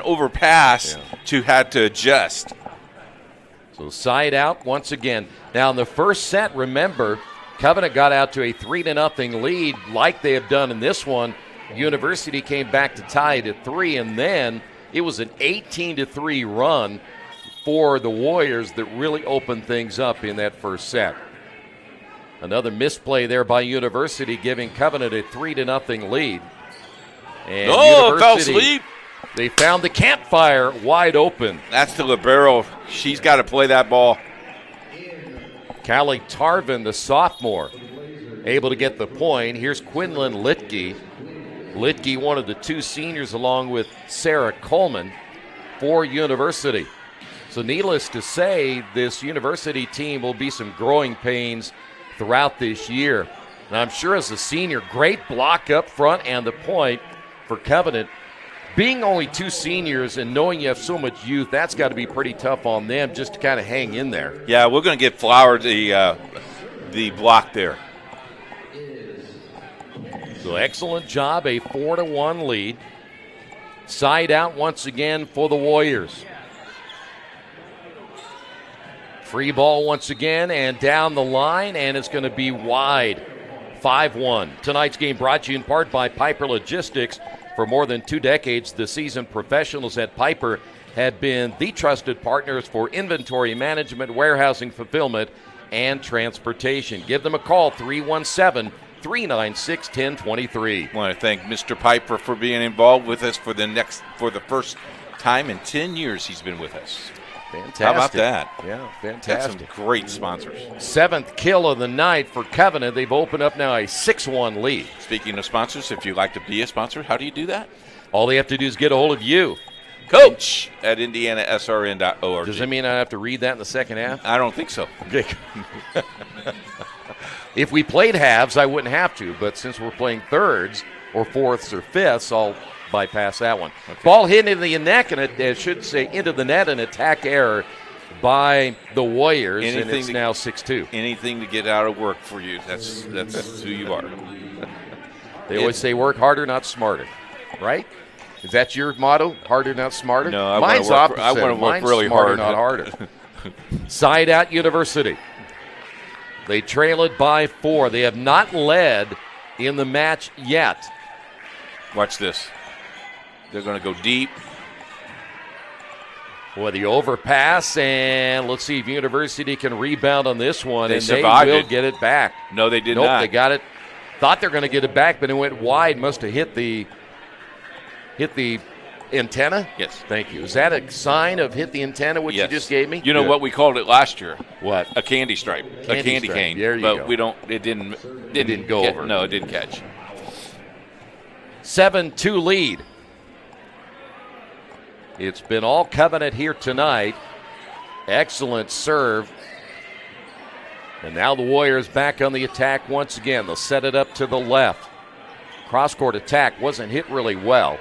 overpass to had to adjust. So side out once again. Now in the first set, remember, Covenant got out to a 3-0 lead like they have done in this one. University came back to tie it at 3, and then it was an 18-3 run for the Warriors that really opened things up in that first set. Another misplay there by University, giving Covenant a 3-0 lead. And fell asleep. They found the campfire wide open. That's the libero. She's got to play that ball. Callie Tarvin, the sophomore, able to get the point. Here's Quinlan Litke. Litke, one of the 2 seniors, along with Sarah Coleman for University. So needless to say, this University team will be some growing pains throughout this year. And I'm sure as a senior, great block up front and the point for Covenant. Being only 2 seniors and knowing you have so much youth, that's got to be pretty tough on them just to kind of hang in there. Yeah, we're going to get Flower the block there. So excellent job, a 4-1 lead. Side out once again for the Warriors. Free ball once again and down the line, and it's going to be wide. 5-1. Tonight's game brought to you in part by Piper Logistics. For more than 2 decades, the seasoned professionals at Piper have been the trusted partners for inventory management, warehousing, fulfillment, and transportation. Give them a call, 317-396-1023. I want to thank Mr. Piper for being involved with us for the first time in 10 years he's been with us. Fantastic. How about that? Yeah, fantastic. That's some great sponsors. 7th kill of the night for Covenant. They've opened up now a 6-1 lead. Speaking of sponsors, if you'd like to be a sponsor, how do you do that? All they have to do is get a hold of you. Coach at IndianaSRN.org. Does that mean I have to read that in the second half? I don't think so. Okay. If we played halves, I wouldn't have to, but since we're playing thirds or fourths or fifths, I'll bypass that one. Okay. Ball hit into the neck, and it should say into the net, an attack error by the Warriors, and it's now 6-2. Anything to get out of work for you. That's who you are. They always say work harder, not smarter, right? Is that your motto? Harder, not smarter? No, Mine's opposite. I want to work really smarter, hard. not harder. Side out University. They trail it by 4. They have not led in the match yet. Watch this. They're going to go deep. Boy, the overpass, and let's see if University can rebound on this one, and they will get it back. No, they did not. Nope, they got it. Thought they were going to get it back, but it went wide. Must have hit the Antenna? Yes. Thank you. Is that a sign of hit the antenna, what you just gave me? You know what we called it last year? What? A candy stripe. A candy stripe. cane. There you but go. it didn't go over. No, it didn't catch. 7-2 lead. It's been all Covenant here tonight. Excellent serve. And now the Warriors back on the attack once again. They'll set it up to the left. Cross-court attack wasn't hit really well.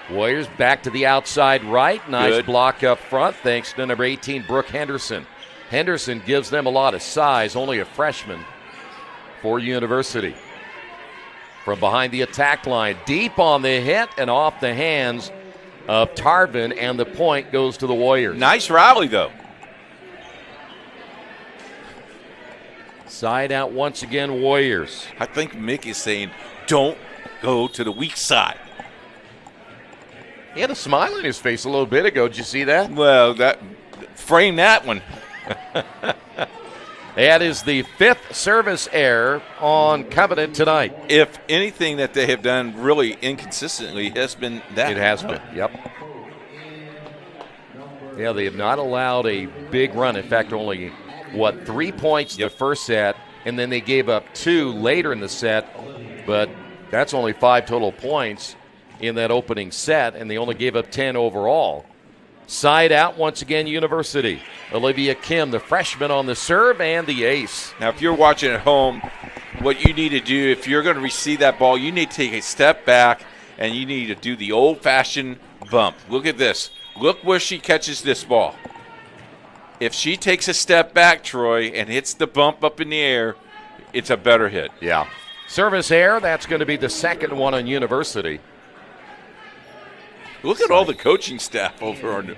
Warriors back to the outside right. Nice Good. block up front thanks to number 18, Brooke Henderson. Henderson gives them a lot of size, only a freshman for University. From behind the attack line, deep on the hit and off the hands of Tarvin, and the point goes to the Warriors. Nice rally, though. Side out once again, Warriors. I think Mick is saying, don't go to the weak side. He had a smile on his face a little bit ago. Did you see that? Well, frame that one. That is the 5th service error on Covenant tonight. If anything that they have done really inconsistently has been that. It has been, yep. Yeah, they have not allowed a big run. In fact, only, 3 points the first set, and then they gave up 2 later in the set, but that's only 5 total points in that opening set, and they only gave up 10 overall. Side out once again, University. Olivia Kim, the freshman on the serve, and the ace. Now, if you're watching at home, what you need to do, if you're going to receive that ball, you need to take a step back, and you need to do the old-fashioned bump. Look at this. Look where she catches this ball. If she takes a step back, Troy, and hits the bump up in the air, it's a better hit. Yeah. Service error, that's going to be the second one on University. Look at all the coaching staff over on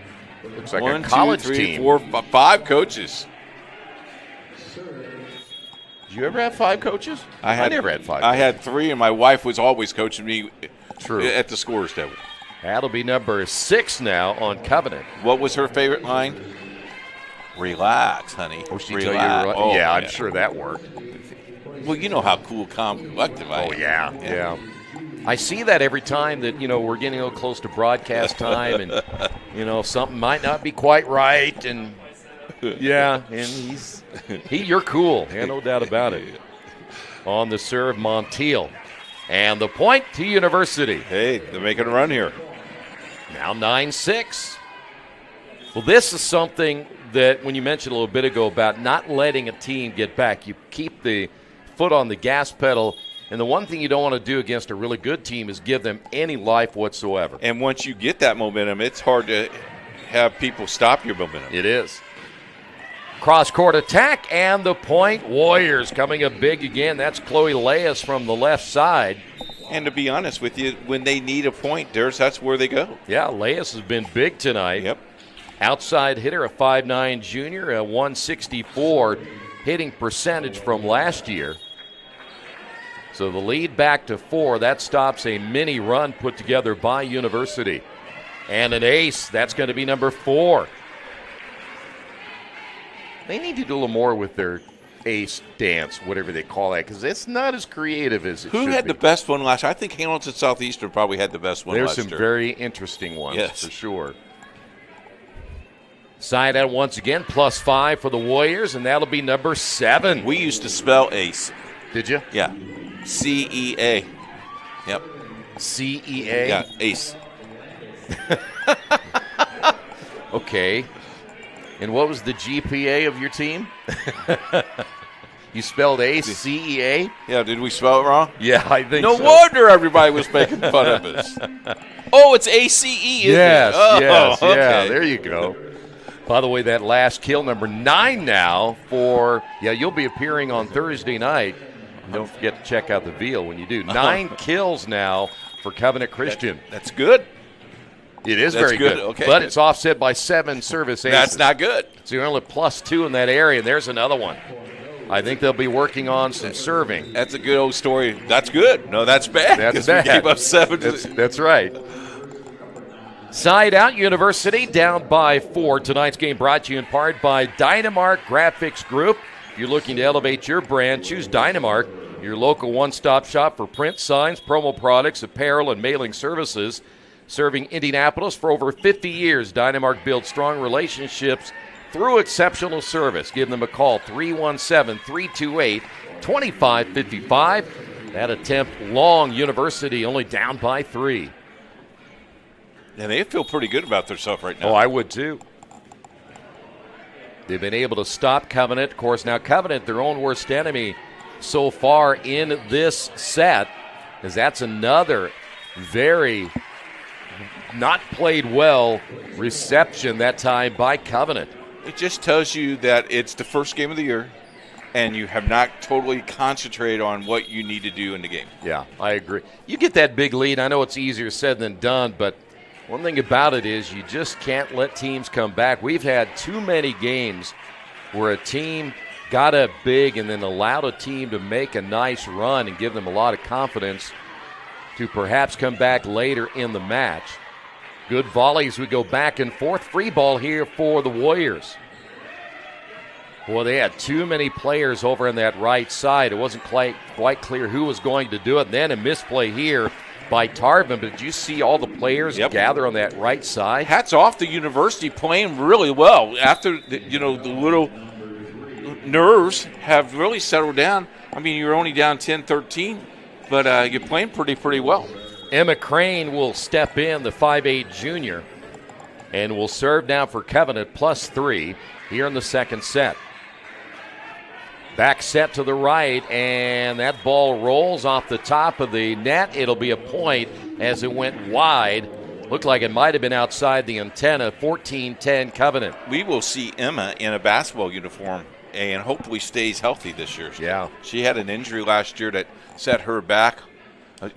looks like 1, a college 2, 3, team. 4, 5 coaches. Did you ever have 5 coaches? I never had 5. I had 3, and my wife was always coaching me True. at the scores table. That'll be number 6 now on Covenant. What was her favorite line? Relax, honey. Oh, she Relax. tell you, Oh, yeah, I'm sure that worked. Well, you know how cool, calm, collective I am. Oh, yeah. I see that every time that, we're getting a little close to broadcast time and, something might not be quite right. And, yeah, and you're cool. Yeah, no doubt about it. On the serve, Montiel. And the point to University. Hey, they're making a run here. Now 9-6. Well, this is something that when you mentioned a little bit ago about not letting a team get back, you keep the foot on the gas pedal. And the one thing you don't want to do against a really good team is give them any life whatsoever. And once you get that momentum, it's hard to have people stop your momentum. It is. Cross-court attack and the point. Warriors coming up big again. That's Chloe Leas from the left side. And to be honest with you, when they need a point, that's where they go. Yeah, Leas has been big tonight. Yep. Outside hitter, a 5'9 junior, a 164 hitting percentage from last year. So the lead back to 4. That stops a mini run put together by University. And an ace. That's going to be number 4. They need to do a little more with their ace dance, whatever they call that, because it's not as creative as it should be. Who had the best one last year? I think Hamilton Southeastern probably had the best one last year. There's some very interesting ones, yes, for sure. Side out once again, +5 for the Warriors, and that'll be number 7. We used to spell ace. Did you? Yeah. CEA. Yep. CEA? Yeah, ace. Okay. And what was the GPA of your team? You spelled ace, CEA? Yeah, did we spell it wrong? Yeah, I think so. No wonder everybody was making fun of us. Oh, it's ACE, isn't yes, it? Oh, yes, okay. Yeah, there you go. By the way, that last kill, number 9 now for, you'll be appearing on Thursday night. Don't forget to check out the Veal when you do. 9 kills now for Covenant Christian. That's good. It is very good. Okay. But it's offset by 7 service aces. That's not good. So you're only +2 in that area, and there's another one. I think they'll be working on some serving. That's a good old story. That's good. No, that's bad. That's bad. We gave up 7. That's right. Side out, University down by 4. Tonight's game brought to you in part by Dynamark Graphics Group. If you're looking to elevate your brand, choose Dynamark, your local one-stop shop for print, signs, promo products, apparel, and mailing services. Serving Indianapolis for over 50 years, Dynamark builds strong relationships through exceptional service. Give them a call, 317-328-2555. That attempt long, University only down by 3. And they feel pretty good about themselves right now. Oh, I would too. They've been able to stop Covenant. Of course, now Covenant, their own worst enemy so far in this set, as that's another very not played well reception that time by Covenant. It just tells you that it's the first game of the year, and you have not totally concentrated on what you need to do in the game. Yeah, I agree. You get that big lead. I know it's easier said than done, but one thing about it is you just can't let teams come back. We've had too many games where a team got up big and then allowed a team to make a nice run and give them a lot of confidence to perhaps come back later in the match. Good volleys. We go back and forth. Free ball here for the Warriors. Boy, they had too many players over on that right side. It wasn't quite clear who was going to do it. And then a misplay here by Tarvin. But did you see all the players gather on that right side? Hats off to University, playing really well. After the little nerves have really settled down. I mean, you're only down 10-13, but you're playing pretty well. Emma Crane will step in, the 5'8 junior, and will serve now for Covenant +3 here in the second set. Back set to the right, and that ball rolls off the top of the net. It'll be a point as it went wide. Looked like it might have been outside the antenna. 14-10 Covenant. We will see Emma in a basketball uniform and hopefully stays healthy this year. Yeah. She had an injury last year that set her back.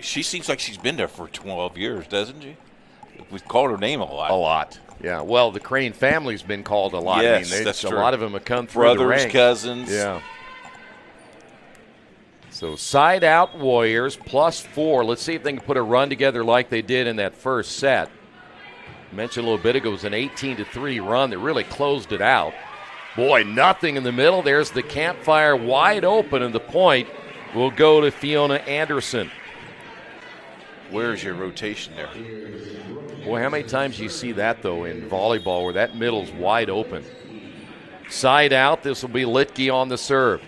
She seems like she's been there for 12 years, doesn't she? We've called her name a lot. A lot. Yeah, well, the Crane family's been called a lot. Yes, I mean, that's a true. lot of them have come through Brothers, the ranks. cousins. Yeah. So side out Warriors +4. Let's see if they can put a run together like they did in that first set. I mentioned a little bit ago, it was an 18-3 run that really closed it out. Boy, nothing in the middle. There's the campfire wide open, and the point will go to Fiona Anderson. Where's your rotation there? Boy, how many times do you see that, though, in volleyball where that middle's wide open? Side out, this will be Litke on the serve.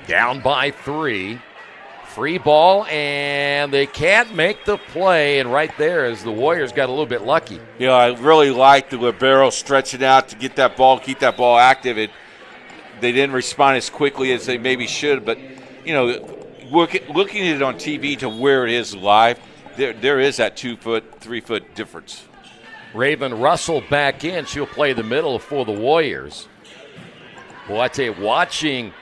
Down by 3. Free ball, and they can't make the play. And right there is the Warriors got a little bit lucky. Yeah, I really like the libero stretching out to get that ball, keep that ball active. They didn't respond as quickly as they maybe should, but, looking at it on TV to where it is live, there is that 2-foot, 3-foot difference. Raven Russell back in. She'll play the middle for the Warriors. Well, I tell you, watching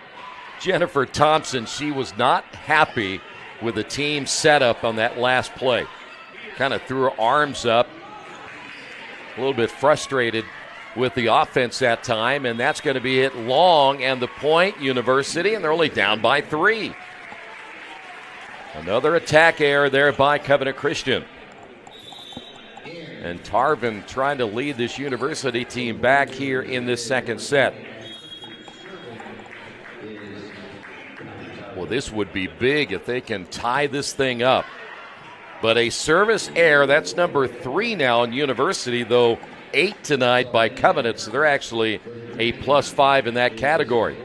Jennifer Thompson, she was not happy with the team setup on that last play. Kind of threw her arms up, a little bit frustrated with the offense that time, and that's going to be hit long, and the point, University, and they're only down by 3. Another attack error there by Covenant Christian. And Tarvin trying to lead this University team back here in this second set. Well, this would be big if they can tie this thing up. But a service error, that's number 3 now in University, though 8 tonight by Covenant, so they're actually a +5 in that category.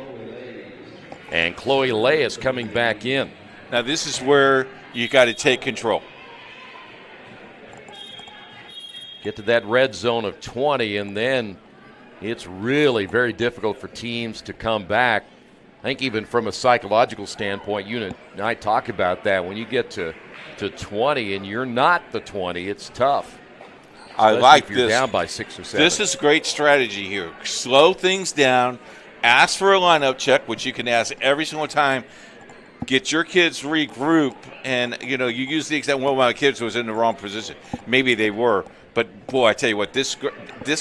And Chloe Lay is coming back in. Now, this is where you got to take control. Get to that red zone of 20, and then it's really very difficult for teams to come back. I think even from a psychological standpoint, you and I talk about that. When you get to 20 and you're not the 20, it's tough. I like if you're this. down by 6 or 7. This is great strategy here. Slow things down. Ask for a lineup check, which you can ask every single time. Get your kids regroup, and you use the example. One of my kids was in the wrong position. Maybe they were, but boy, I tell you what, this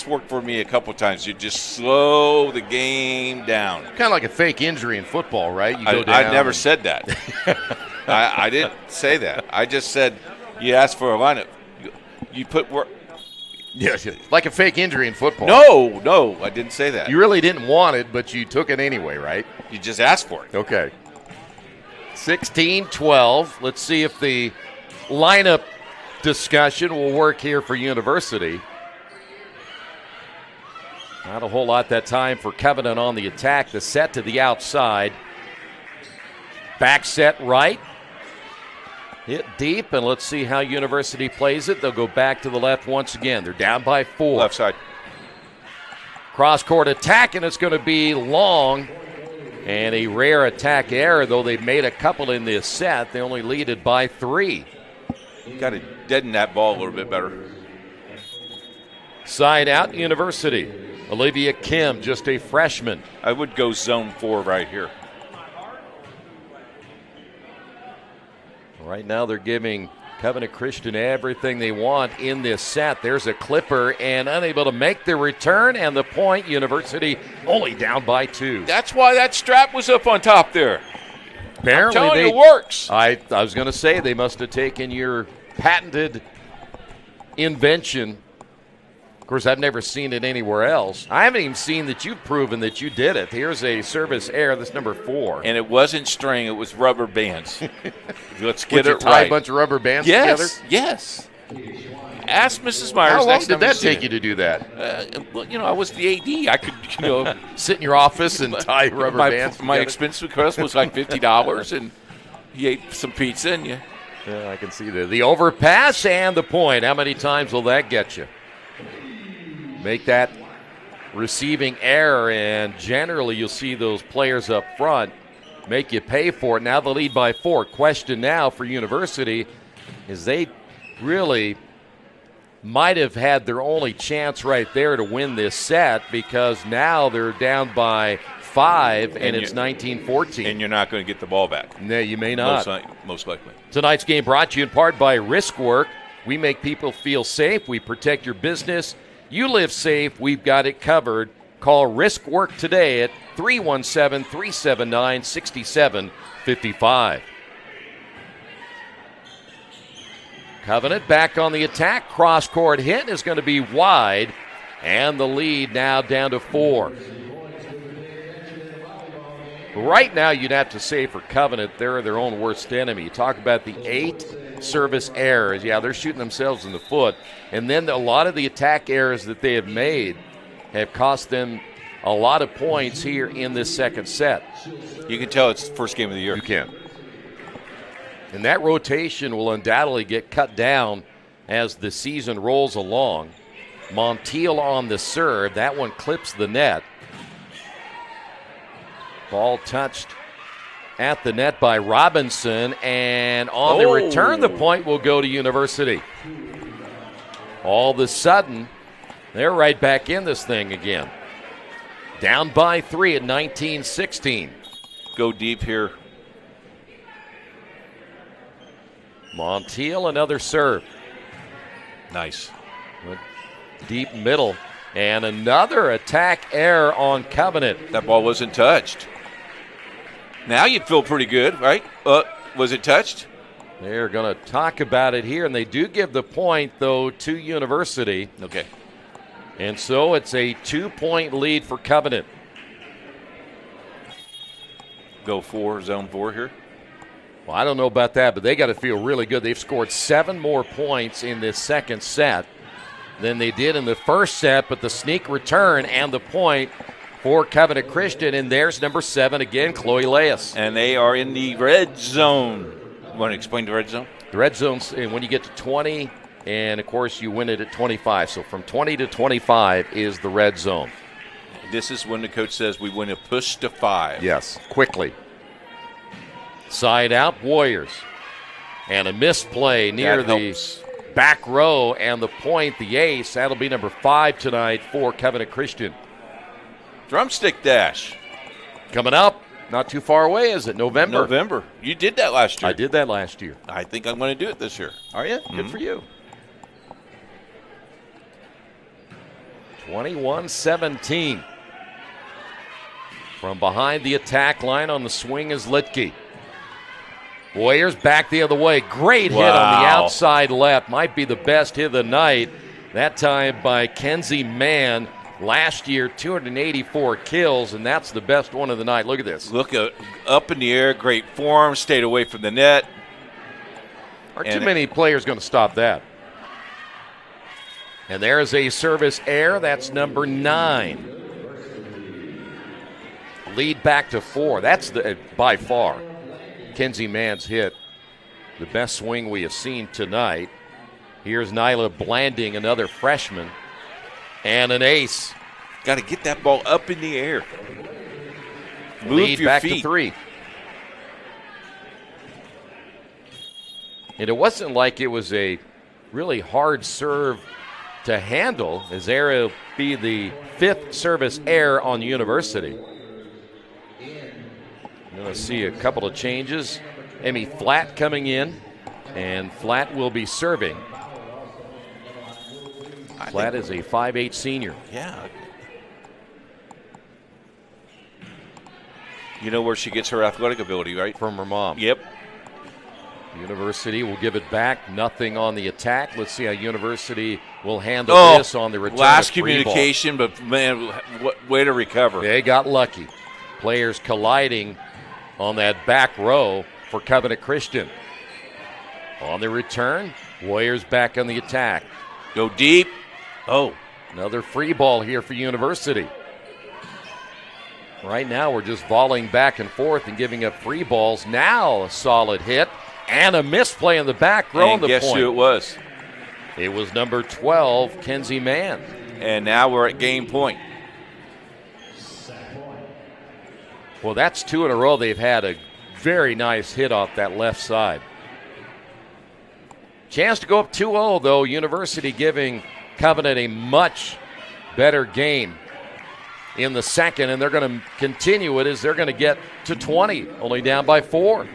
worked for me a couple times. You just slow the game down. Kind of like a fake injury in football, right? You go down. I never said that. I didn't say that. I just said you ask for a lineup. You put work. Yes, like a fake injury in football. No, I didn't say that. You really didn't want it, but you took it anyway, right? You just asked for it. Okay. 16-12. Let's see if the lineup discussion will work here for University. Not a whole lot that time for Covenant on the attack. The set to the outside. Back set right. Hit deep, and let's see how University plays it. They'll go back to the left once again. They're down by 4. Left side. Cross-court attack, and it's going to be long. And a rare attack error, though they've made a couple in this set. They only lead it by 3. Got to deaden that ball a little bit better. Side out, University. Olivia Kim, just a freshman. I would go zone 4 right here. Right now they're giving Covenant Christian everything they want in this set. There's a clipper and unable to make the return, and the point. University only down by 2. That's why that strap was up on top there. Apparently I'm telling you, it works. I was going to say they must have taken your patented invention. Of course, I've never seen it anywhere else. I haven't even seen that you've proven that you did it. Here's a service error. That's number 4. And it wasn't string. It was rubber bands. Let's get Would it you tie right. a bunch of rubber bands together? Yes. Ask Mrs. Myers. How long next did time you that see take her. you to do that? Well, I was the AD. I could, sit in your office and tie rubber bands My together? expense request was like $50, and he ate some pizza, and Yeah, I can see the overpass and the point. How many times will that get you? Make that receiving error, and generally you'll see those players up front make you pay for it. Now the lead by 4. Question now for University is they really might have had their only chance right there to win this set, because now they're down by 5 and it's 19-14. And you're not going to get the ball back. No, you may not. Most likely. Tonight's game brought to you in part by Riskwork. We make people feel safe. We protect your business. You live safe. We've got it covered. Call Riskwork today at 317-379-6755. Covenant back on the attack. Cross-court hit is going to be wide, and the lead now down to 4. Right now, you'd have to say for Covenant, they're their own worst enemy. You talk about the 8 service errors. Yeah, they're shooting themselves in the foot. And then a lot of the attack errors that they have made have cost them a lot of points here in this second set. You can tell it's the first game of the year. You can. And that rotation will undoubtedly get cut down as the season rolls along. Montiel on the serve. That one clips the net. Ball touched at the net by Robinson, and on the return, the point will go to University. All of a sudden, they're right back in this thing again. Down by 3 at 19-16. Go deep here. Montiel, another serve. Nice. Deep middle, and another attack error on Covenant. That ball wasn't touched. Now you'd feel pretty good, right? Was it touched? They're going to talk about it here, and they do give the point, though, to University. Okay. And so it's a 2-point lead for Covenant. Go 4, zone 4 here. Well, I don't know about that, but they got to feel really good. They've scored 7 more points in this second set than they did in the first set, but the sneak return and the point for Covenant Christian, and there's number 7 again, Chloe Leas. And they are in the red zone. You want to explain the red zone? The red zone's when you get to 20, and, of course, you win it at 25. So from 20 to 25 is the red zone. This is when the coach says we win a push to 5. Yes, quickly. Side out, Warriors. And a missed play near the back row, and the point, the ace. That'll be number 5 tonight for Covenant Christian. Drumstick dash. Coming up, not too far away, is it? November. You did that last year. I did that last year. I think I'm going to do it this year. Are you? Good for you. 21-17. From behind the attack line on the swing is Litke. Warriors back the other way. Great hit on the outside left. Might be the best hit of the night. That time by Kenzie Mann. Last year, 284 kills, and that's the best one of the night. Look at this. Look up in the air. Great form. Stayed away from the net. Aren't too many players going to stop that? And there's a service error. That's number 9. Lead back to 4. That's by far Kenzie Mann's hit. The best swing we have seen tonight. Here's Nyla Blanding, another freshman, and an ace. Got to get that ball up in the air. Move Lead your back feet. to 3. And it wasn't like it was a really hard serve to handle, as there will be the 5th service error on University. You're going to see a couple of changes. Emmy Flatt coming in, and Flatt will be serving. Flatt is a 5'8" senior. Yeah. You know where she gets her athletic ability, right? From her mom. Yep. University will give it back. Nothing on the attack. Let's see how University will handle this on the return. Last of free communication, ball. but man, way to recover. They got lucky. Players colliding on that back row for Covenant Christian. On the return, Warriors back on the attack. Go deep. Oh, another free ball here for University. Right now, we're just volleying back and forth and giving up free balls. Now, a solid hit and a misplay in the back row. And guess who it was? It was number 12, Kenzie Mann. And now we're at game point. Well, that's 2 in a row. They've had a very nice hit off that left side. Chance to go up 2-0, though. University giving Covenant a much better game in the second, and they're going to continue it as they're going to get to 20, only down by 4.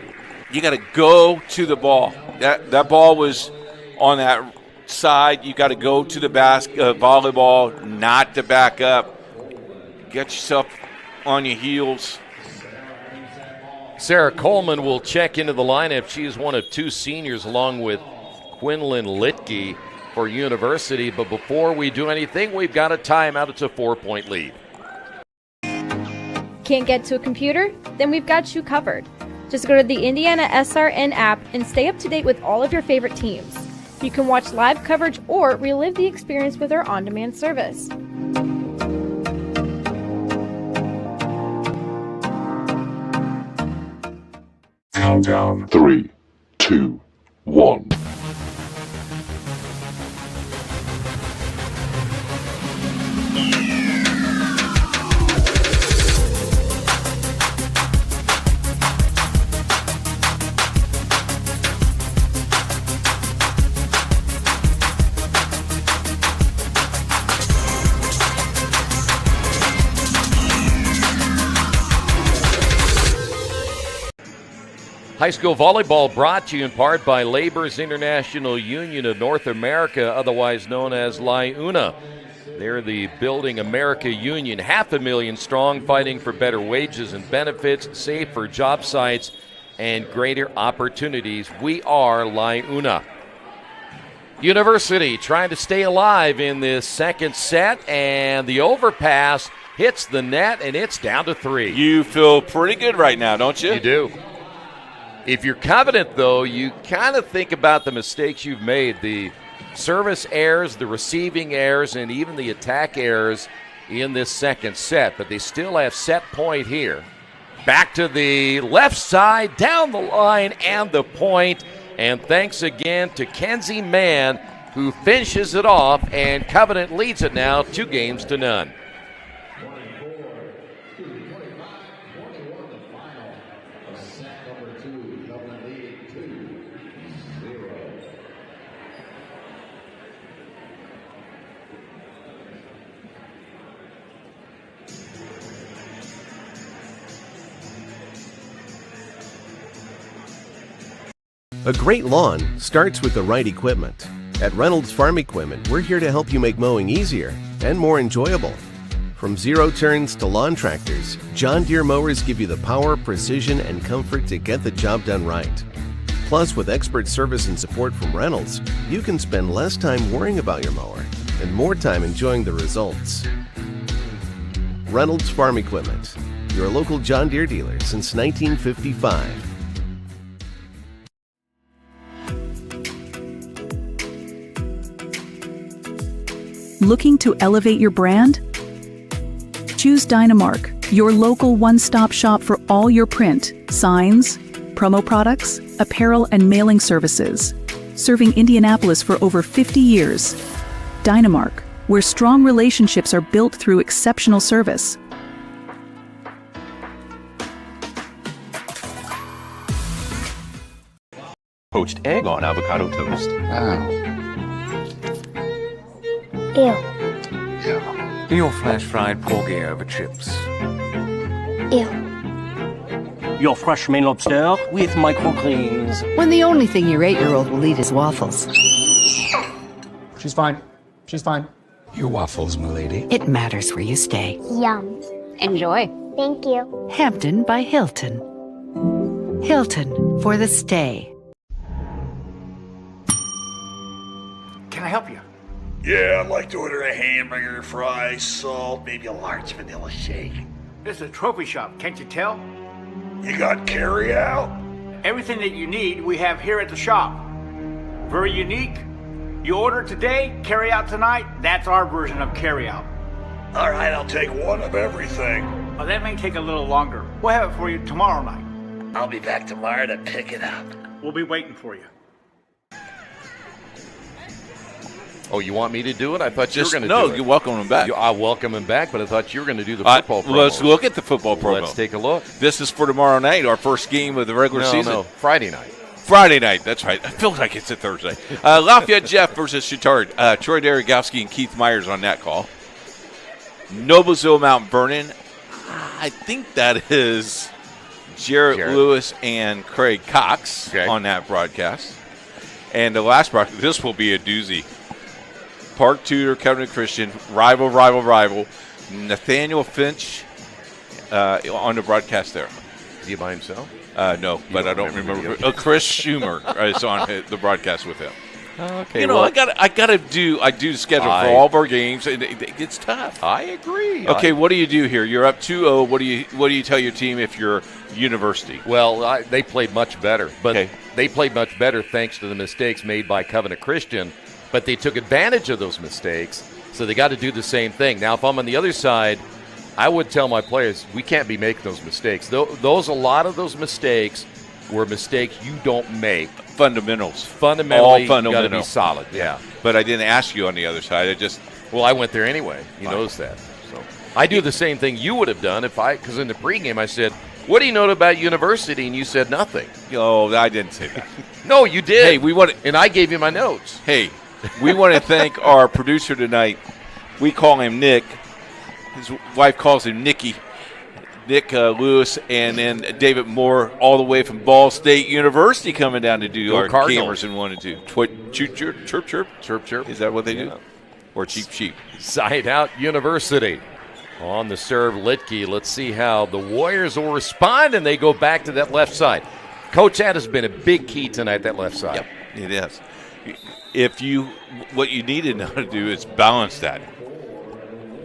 You got to go to the ball. That ball was on that side. You got to go to the volleyball, not to back up. Get yourself on your heels. Sarah Coleman will check into the lineup. She is one of 2 seniors along with Quinlan Litke for University. But before we do anything, we've got a timeout. It's a 4-point lead. Can't get to a computer? Then we've got you covered. Just go to the IndianaSRN app and stay up to date with all of your favorite teams. You can watch live coverage or relive the experience with our on-demand service. Countdown. 3, 2, 1. High school volleyball brought to you in part by Labor's International Union of North America, otherwise known as LIUNA. They're the Building America Union, 500,000 strong, fighting for better wages and benefits, safer job sites, and greater opportunities. We are LIUNA. University trying to stay alive in this second set, and the overpass hits the net, and it's down to 3. You feel pretty good right now, don't you? You do. If you're Covenant, though, you kind of think about the mistakes you've made, the service errors, the receiving errors, and even the attack errors in this second set. But they still have set point here. Back to the left side, down the line, and the point. And thanks again to Kenzie Mann, who finishes it off, and Covenant leads it now 2-0. A great lawn starts with the right equipment. At Reynolds Farm Equipment, we're here to help you make mowing easier and more enjoyable. From zero turns to lawn tractors, John Deere mowers give you the power, precision, and comfort to get the job done right. Plus, with expert service and support from Reynolds, you can spend less time worrying about your mower and more time enjoying the results. Reynolds Farm Equipment, your local John Deere dealer since 1955. Looking to elevate your brand? Choose Dynamark, your local one-stop shop for all your print, signs, promo products, apparel, and mailing services. Serving Indianapolis for over 50 years. Dynamark, where strong relationships are built through exceptional service. Poached egg on avocado toast. Ew. Your flash fried porgy over chips. Ew. Your fresh Maine lobster with microgreens. When the only thing your 8-year-old will eat is waffles. She's fine. She's fine. Your waffles, milady. It matters where you stay. Yum. Enjoy. Thank you. Hampton by Hilton. Hilton for the stay. Can I help you? Yeah, I'd like to order a hamburger, fries, salt, maybe a large vanilla shake. This is a trophy shop, can't you tell? You got carry out? Everything that you need, we have here at the shop. Very unique. You order today, carry out tonight. That's our version of carry out. All right, I'll take one of everything. Oh, that may take a little longer. We'll have it for you tomorrow night. I'll be back tomorrow to pick it up. We'll be waiting for you. Oh, you want me to do it? I thought you were going to do it. No, you welcome him back. I welcome him back, but I thought you were going to do the football promo. Let's look at the football promo. Let's take a look. This is for tomorrow night, our first game of the regular season. No, Friday night. Friday night, that's right. I feel like it's a Thursday. Lafayette Jeff versus Chittard. Troy Derigowski and Keith Myers on that call. Noblesville Mount Vernon. I think that is Jarrett Lewis and Craig Cox on that broadcast. And the last broadcast, this will be a doozy. Park Tudor, Covenant Christian, rival. Nathaniel Finch on the broadcast there. Is he by himself? No, but I don't remember. Chris Schumer is on the broadcast with him. Okay, you know, well, I do the schedule for all of our games, and it's tough. I agree. Okay, what do you do here? You're up 2-0. What do you tell your team if you're University? Well, they played much better, but they played much better thanks to the mistakes made by Covenant Christian. But they took advantage of those mistakes, so they got to do the same thing. Now, if I'm on the other side, I would tell my players, we can't be making those mistakes. A lot of those mistakes were mistakes you don't make. Fundamentals. Fundamentally, all fundamental. You got to be solid. Yeah. But I didn't ask you on the other side. Well, I went there anyway. You noticed that. So I do the same thing you would have done because in the pregame I said, what do you know about University? And you said nothing. Oh, I didn't say that. No, you did. Hey, and I gave you my notes. Hey, we want to thank our producer tonight. We call him Nick. His wife calls him Nicky. Nick Lewis, and then David Moore, all the way from Ball State University, coming down to do our Cardinals in 1 and 2. Chirp, chirp. Is that what they do? Or cheap? Side out University. On the serve, Litke. Let's see how the Warriors will respond, and they go back to that left side. Coach, that has been a big key tonight, that left side. Yep, it is. What you need to know to do is balance that.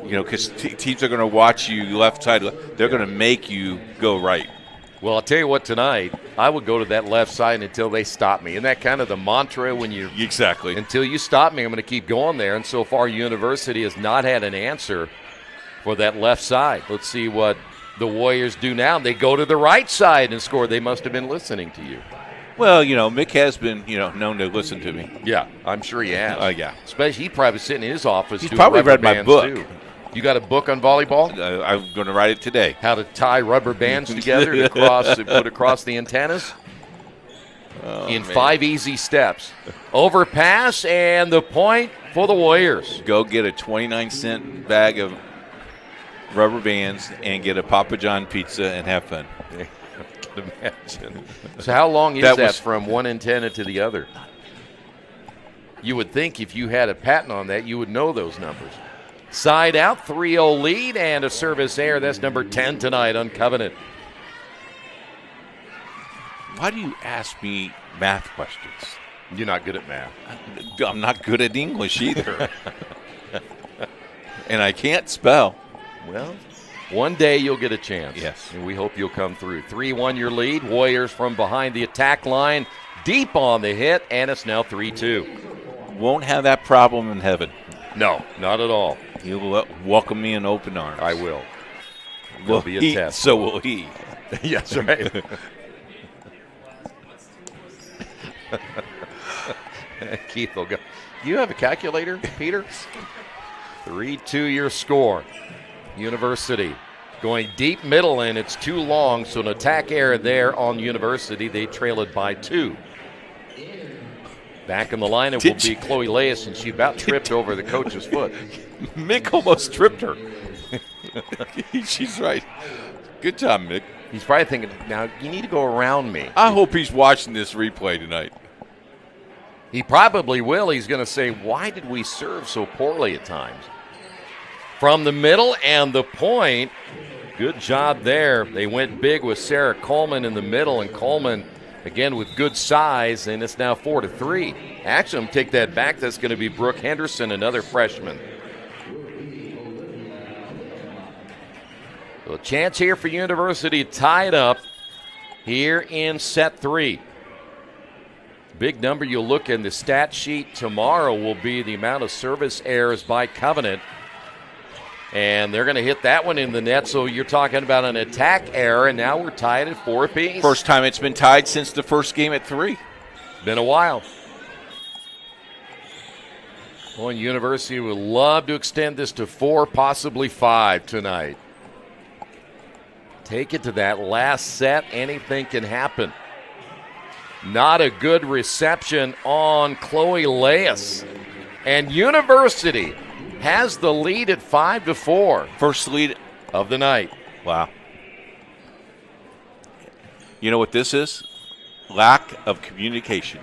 You know, because teams are going to watch you left side. They're going to make you go right. Well, I'll tell you what, tonight, I would go to that left side until they stop me. Isn't that kind of the mantra when you – Exactly. Until you stop me, I'm going to keep going there. And so far, University has not had an answer for that left side. Let's see what the Warriors do now. They go to the right side and score. They must have been listening to you. Well, Mick has been, known to listen to me. Yeah, I'm sure he has. Yeah. Especially he probably sitting in his office. He's probably read my book. Too. You got a book on volleyball? I'm going to write it today. How to tie rubber bands together to put across the antennas? In 5 easy steps. Overpass and the point for the Warriors. Go get a 29-cent bag of rubber bands and get a Papa John pizza and have fun. I can imagine. So how long is that from one antenna to the other? You would think if you had a patent on that, you would know those numbers. Side out, 3-0 lead, and a service error. That's number 10 tonight on Covenant. Why do you ask me math questions? You're not good at math. I'm not good at English either. And I can't spell. Well, one day you'll get a chance. Yes. And we hope you'll come through. 3-1 your lead. Warriors from behind the attack line. Deep on the hit, and it's now 3-2. Won't have that problem in heaven. No, not at all. He'll welcome me in open arms. I will. Will be a he? test. So will he. Yes, right. Keith will go. Do you have a calculator, Peter? 3-2 your score. University going deep middle, and it's too long, so an attack error there on University. They trail it by 2. Back in the lineup will be Chloe Leas, and she about tripped over the coach's foot. Mick almost tripped her. She's right. Good job, Mick. He's probably thinking, now you need to go around me. I hope he's watching this replay tonight. He probably will. He's going to say, why did we serve so poorly at times? From the middle and the point, good job there. They went big with Sarah Coleman in the middle, and Coleman, again, with good size, and it's now 4-3. Actually, I'm going to take that back. That's going to be Brooke Henderson, another freshman. So a chance here for University tied up here in set 3. Big number you'll look in the stat sheet tomorrow will be the amount of service errors by Covenant. And they're going to hit that one in the net, so you're talking about an attack error, and now we're tied at 4 apiece. First time it's been tied since the first game at 3. Been a while. Well, University would love to extend this to 4, possibly 5 tonight. Take it to that last set. Anything can happen. Not a good reception on Chloe Leas. And University has the lead at 5-4. First lead of the night. Wow. You know what this is? Lack of communication.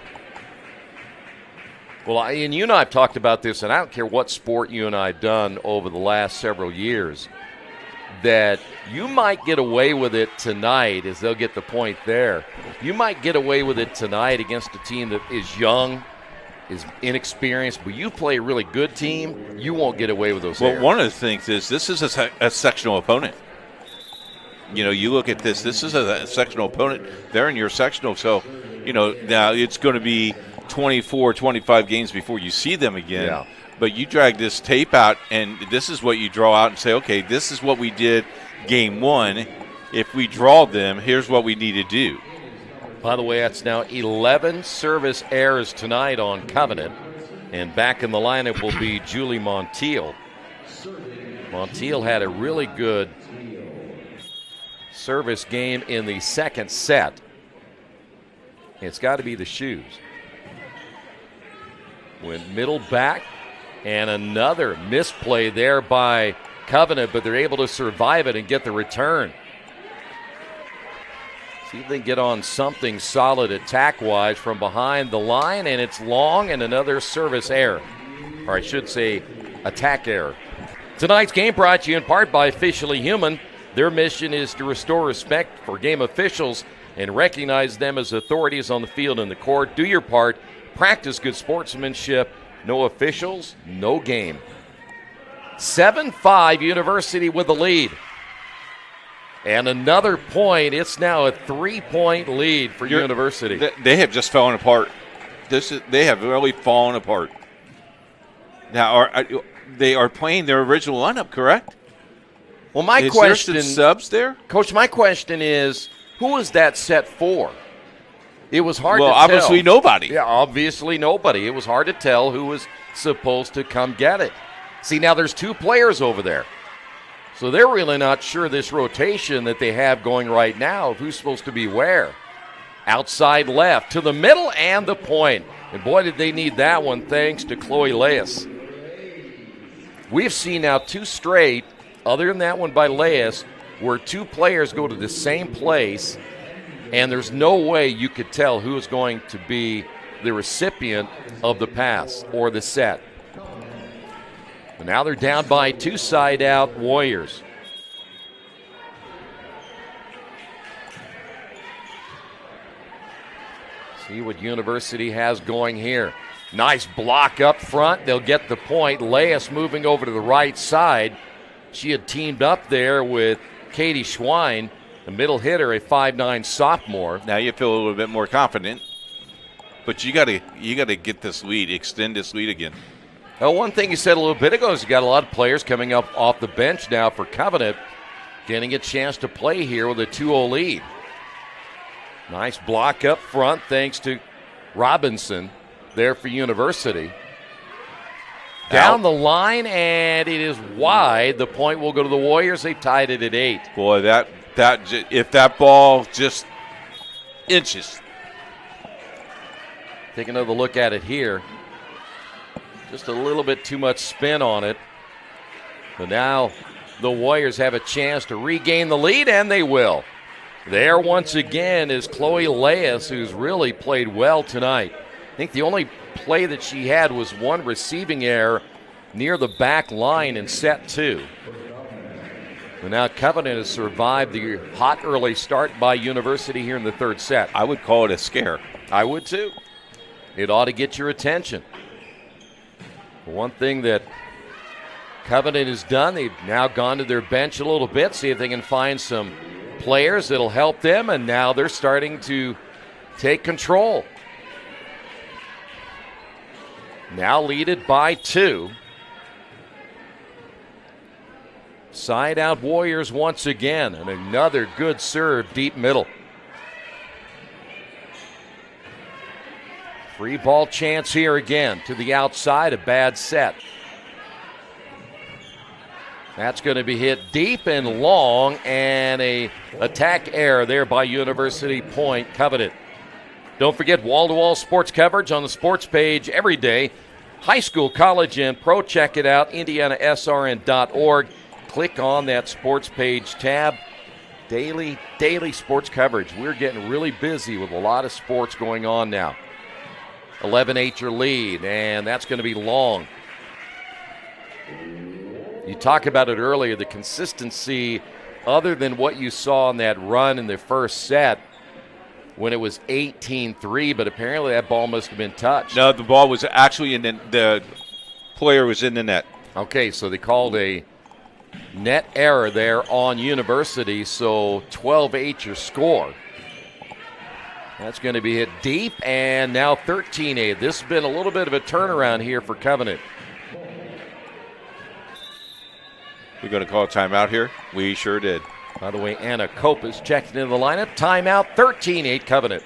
Well, and you and I have talked about this, and I don't care what sport you and I have done over the last several years, that you might get away with it tonight, as they'll get the point there. You might get away with it tonight against a team that is young, is inexperienced, but you play a really good team, you won't get away with those errors. One of the things is this is a sectional opponent. You know, you look at this is a sectional opponent. They're in your sectional, so, you know, now it's going to be 24, 25 games before you see them again. Yeah. But you drag this tape out, and this is what you draw out and say, okay, this is what we did game 1. If we draw them, here's what we need to do. By the way, that's now 11 service errors tonight on Covenant. And back in the lineup will be Julie Montiel. Montiel had a really good service game in the second set. It's got to be the shoes. Went middle back. And another misplay there by Covenant, but they're able to survive it and get the return. See if they can get on something solid attack-wise from behind the line, and it's long and another service error. Or I should say attack error. Tonight's game brought to you in part by Officially Human. Their mission is to restore respect for game officials and recognize them as authorities on the field and the court. Do your part. Practice good sportsmanship. No officials, no game. 7-5, University with the lead. And another point. It's now a 3-point lead for University. They have just fallen apart. They have really fallen apart. Now, they are playing their original lineup, correct? Well, my is question, there some subs there? Coach, my question is, who was that set for? It was hard to tell. Well, obviously nobody. Yeah, obviously nobody. It was hard to tell who was supposed to come get it. See, now there's 2 players over there. So they're really not sure this rotation that they have going right now of who's supposed to be where. Outside left, to the middle and the point. And boy, did they need that one thanks to Chloe Leas. We've seen now 2 straight, other than that one by Leas, where 2 players go to the same place, and there's no way you could tell who is going to be the recipient of the pass or the set. And now they're down by 2 side-out Warriors. See what University has going here. Nice block up front. They'll get the point. Leas moving over to the right side. She had teamed up there with Katie Schwein, the middle hitter, a 5'9" sophomore. Now you feel a little bit more confident, but you got to get this lead, extend this lead again. Well, one thing you said a little bit ago is you got a lot of players coming up off the bench now for Covenant, getting a chance to play here with a 2-0 lead. Nice block up front thanks to Robinson there for University. Down the line, and it is wide. The point will go to the Warriors. They tied it at 8. Boy, that if that ball just inches. Take another look at it here. Just a little bit too much spin on it. But now the Warriors have a chance to regain the lead, and they will. There once again is Chloe Leas, who's really played well tonight. I think the only play that she had was one receiving error near the back line in set 2. But now Covenant has survived the hot early start by University here in the third set. I would call it a scare. I would too. It ought to get your attention. One thing that Covenant has done, they've now gone to their bench a little bit, see if they can find some players that'll help them, and now they're starting to take control. Now leaded by 2. Side out Warriors once again, and another good serve deep middle. Free ball chance here again to the outside, a bad set. That's going to be hit deep and long, and a attack error there by University, point Covenant. Don't forget wall-to-wall sports coverage on the sports page every day. High school, college, and pro. Check it out, IndianaSRN.org. Click on that sports page tab. Daily sports coverage. We're getting really busy with a lot of sports going on now. 11-8 your lead, and that's going to be long. You talked about it earlier, the consistency other than what you saw in that run in the first set when it was 18-3, but apparently that ball must have been touched. No, the ball was actually in the player was in the net. Okay, so they called a net error there on University, so 12-8 your score. That's going to be hit deep, and now 13-8. This has been a little bit of a turnaround here for Covenant. We're going to call a timeout here? We sure did. By the way, Anna Cope is checked into the lineup. Timeout, 13-8 Covenant.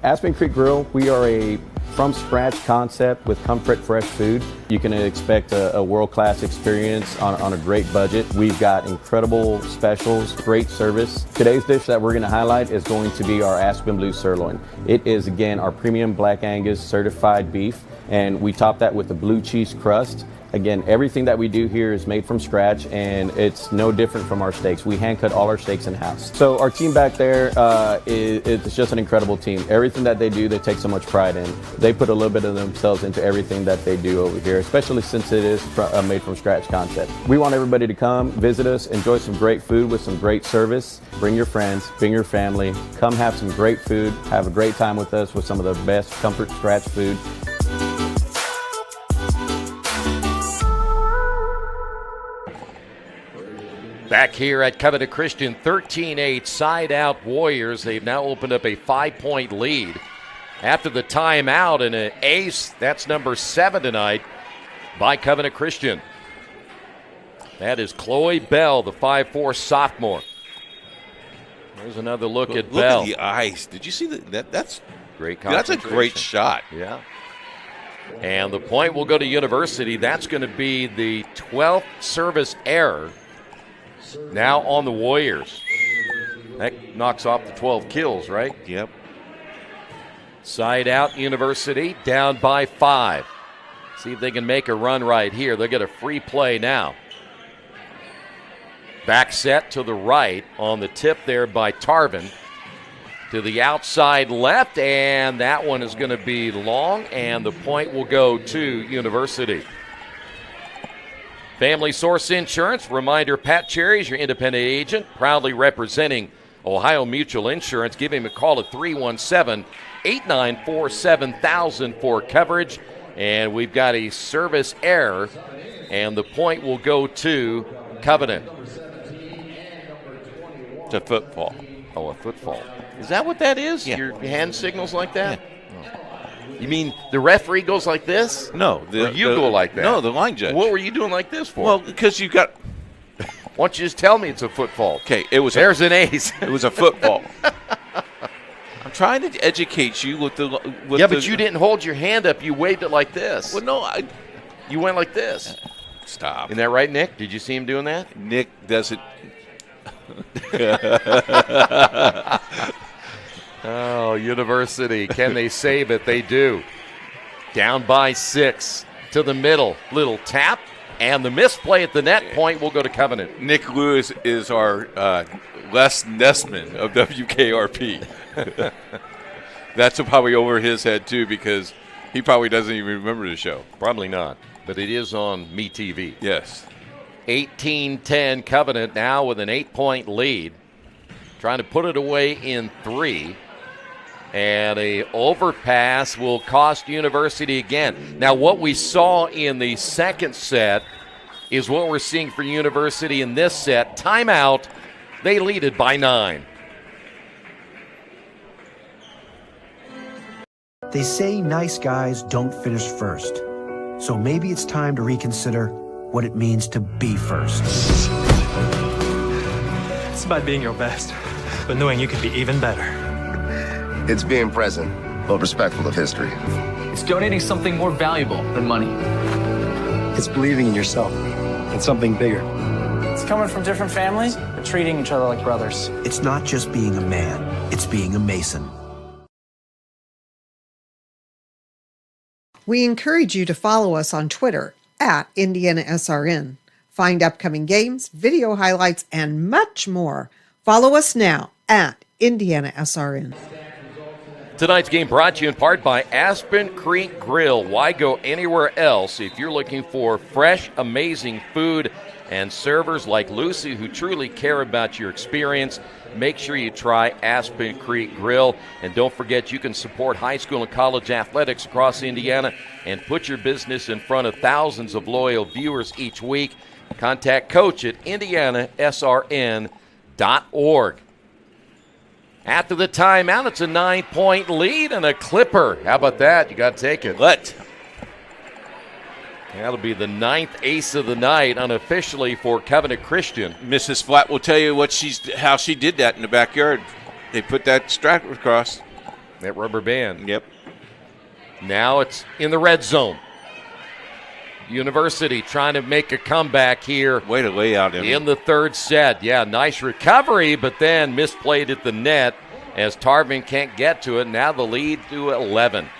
Aspen Creek Grill, we are a from-scratch concept with comfort, fresh food. You can expect a world-class experience on a great budget. We've got incredible specials, great service. Today's dish that we're going to highlight is going to be our Aspen Blue Sirloin. It is, again, our premium Black Angus certified beef, and we top that with a blue cheese crust. Again, everything that we do here is made from scratch, and it's no different from our steaks. We hand cut all our steaks in-house. So our team back there is just an incredible team. Everything that they do, they take so much pride in. They put a little bit of themselves into everything that they do over here, especially since it is a made from scratch concept. We want everybody to come, visit us, enjoy some great food with some great service. Bring your friends, bring your family, come have some great food, have a great time with us with some of the best comfort scratch food. Back here at Covenant Christian, 13-8 side out Warriors. They've now opened up a 5-point lead. After the timeout and an ace, that's number 7 tonight by Covenant Christian. That is Chloe Bell, the 5'4 sophomore. There's another look at Bell. Look at the eyes. Did you see that? That's great. That's a great shot. Yeah. And the point will go to University. That's going to be the 12th service error now on the Warriors. That knocks off the 12 kills, right? Yep. Side out University, down by 5. See if they can make a run right here. They'll get a free play now. Back set to the right on the tip there by Tarvin. To the outside left, and that one is going to be long, and the point will go to University. Family Source Insurance, reminder, Pat Cherry is your independent agent, proudly representing Ohio Mutual Insurance. Give him a call at 317-894-7000 for coverage. And we've got a service error, and the point will go to Covenant. It's a football. Oh, a football. Is that what that is? Yeah. Your hand signals like that? Yeah. Oh. You mean the referee goes like this? No. Or you go like that? No, the line judge. What were you doing like this for? Well, because you got... Why don't you just tell me it's a football? Okay, There's an ace. It was a football. I'm trying to educate you with the... But you didn't hold your hand up. You waved it like this. Well, no, You went like this. Stop. Isn't that right, Nick? Did you see him doing that? Nick does it... Oh, University. Can they save it? They do. Down by 6 to the middle. Little tap. And the misplay at the net point will go to Covenant. Nick Lewis is our Les Nessman of WKRP. That's probably over his head, too, because he probably doesn't even remember the show. Probably not, but it is on MeTV. Yes. 18-10 Covenant now with an 8-point lead. Trying to put it away in 3. And a overpass will cost University again. Now, what we saw in the second set is what we're seeing for University in this set. Timeout. They lead it by 9. They say nice guys don't finish first. So maybe it's time to reconsider what it means to be first. It's about being your best, but knowing you can be even better. It's being present, but respectful of history. It's donating something more valuable than money. It's believing in yourself and something bigger. It's coming from different families, but treating each other like brothers. It's not just being a man, it's being a Mason. We encourage you to follow us on Twitter at IndianaSRN. Find upcoming games, video highlights, and much more. Follow us now at IndianaSRN. Tonight's game brought to you in part by Aspen Creek Grill. Why go anywhere else if you're looking for fresh, amazing food and servers like Lucy who truly care about your experience? Make sure you try Aspen Creek Grill. And don't forget, you can support high school and college athletics across Indiana and put your business in front of thousands of loyal viewers each week. Contact Coach at IndianaSRN.org. After the timeout, it's a 9-point lead and a clipper. How about that? You got to take it. That'll be the 9th ace of the night unofficially for Covenant Christian. Mrs. Flatt will tell you how she did that in the backyard. They put that strap across. That rubber band. Yep. Now it's in the red zone. University trying to make a comeback here. Way to lay out in the third set. Yeah, nice recovery, but then misplayed at the net as Tarvin can't get to it. Now the lead to 11.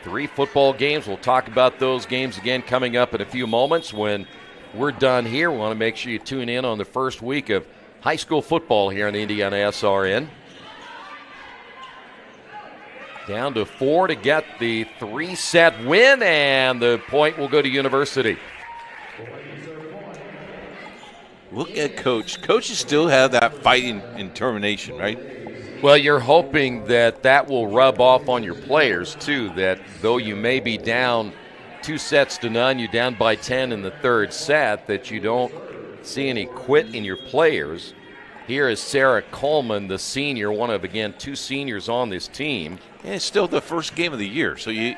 3 football games. We'll talk about those games again coming up in a few moments. When we're done here, we want to make sure you tune in on the first week of high school football here on Indiana SRN. Down to 4 to get the 3-set win, and the point will go to University. Look at Coach. Coaches still have that fighting and determination, right? Well, you're hoping that will rub off on your players, too, that though you may be down 2-0, you're down by 10 in the third set, that you don't see any quit in your players. Here is Sarah Coleman, the senior, one of, again, 2 seniors on this team. And it's still the first game of the year, so you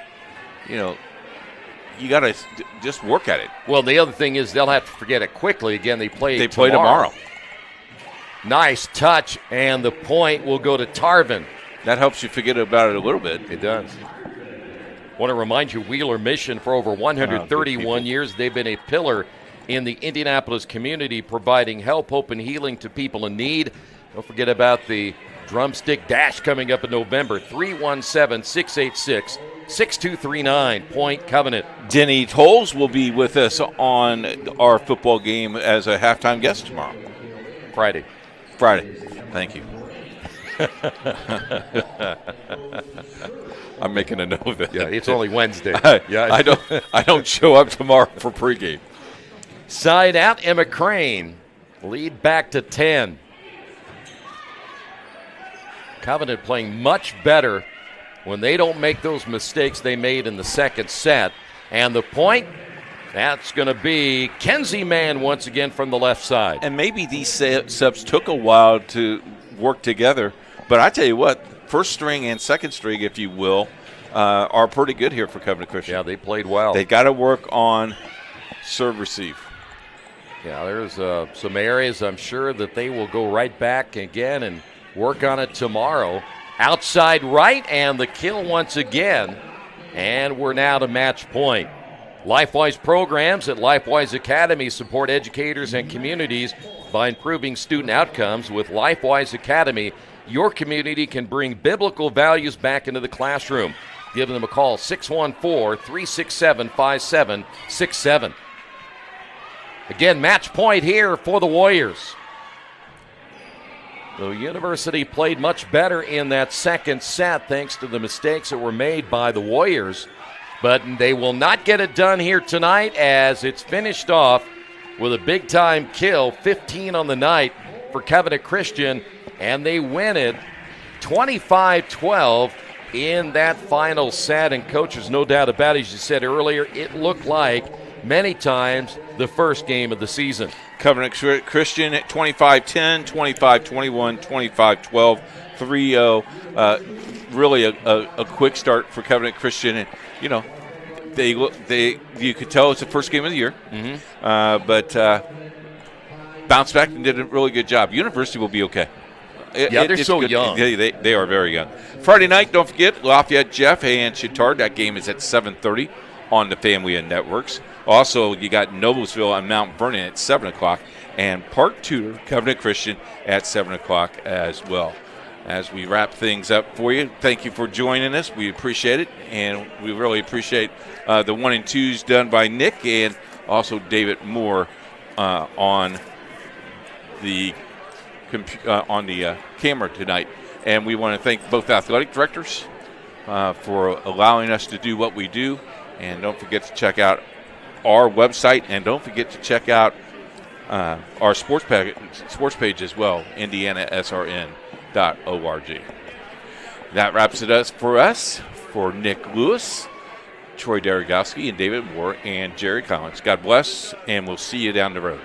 got to just work at it. Well, the other thing is they'll have to forget it quickly. Again, they play tomorrow. Nice touch, and the point will go to Tarvin. That helps you forget about it a little bit. It does. Want to remind you, Wheeler Mission, for over 131 years, they've been a pillar in the Indianapolis community, providing help, hope, and healing to people in need. Don't forget about the Drumstick Dash coming up in November. 317-686-6239. Point Covenant. Denny Tolles will be with us on our football game as a halftime guest tomorrow. Friday. Thank you. I'm making a note of it. Yeah, it's only Wednesday. I don't show up tomorrow for pregame. Side out, Emma Crane. Lead back to 10. Covenant playing much better when they don't make those mistakes they made in the second set. And the point That's going to be Kenzie Mann once again from the left side. And maybe these subs took a while to work together, but I tell you what, first string and second string, if you will, are pretty good here for Covenant Christian. Yeah, they played well. They got to work on serve receive. Yeah, there's some areas I'm sure that they will go right back again and work on it tomorrow. Outside right, and the kill once again. And we're now to match point. LifeWise programs at LifeWise Academy support educators and communities by improving student outcomes. With LifeWise Academy, your community can bring biblical values back into the classroom. Give them a call, 614-367-5767. Again, match point here for the Warriors. The University played much better in that second set thanks to the mistakes that were made by the Warriors. But they will not get it done here tonight as it's finished off with a big-time kill, 15 on the night for Covenant Christian, and they win it 25-12 in that final set. And, Coach, there's no doubt about it, as you said earlier, it looked like many times the first game of the season. Covenant Christian at 25-10, 25-21, 25-12, 3-0. Really a quick start for Covenant Christian. And, you know, you could tell it's the first game of the year. But bounced back and did a really good job. University will be okay. They're so good. young. They are very young. Friday night, don't forget, Lafayette Jeff and Chittard. That game is at 7:30 on the Family and Networks. Also, you got Noblesville and Mount Vernon at 7 o'clock, and Park Tudor, Covenant Christian, at 7 o'clock as well. As we wrap things up for you, thank you for joining us. We appreciate it, and we really appreciate the 1 and 2s done by Nick and also David Moore on the camera tonight. And we want to thank both athletic directors for allowing us to do what we do. And don't forget to check out our website, and don't forget to check out our sports page as well, IndianaSRN.org. That wraps it up for us. For Nick Lewis, Troy Derogowski, and David Moore, and Jerry Collins. God bless, and we'll see you down the road.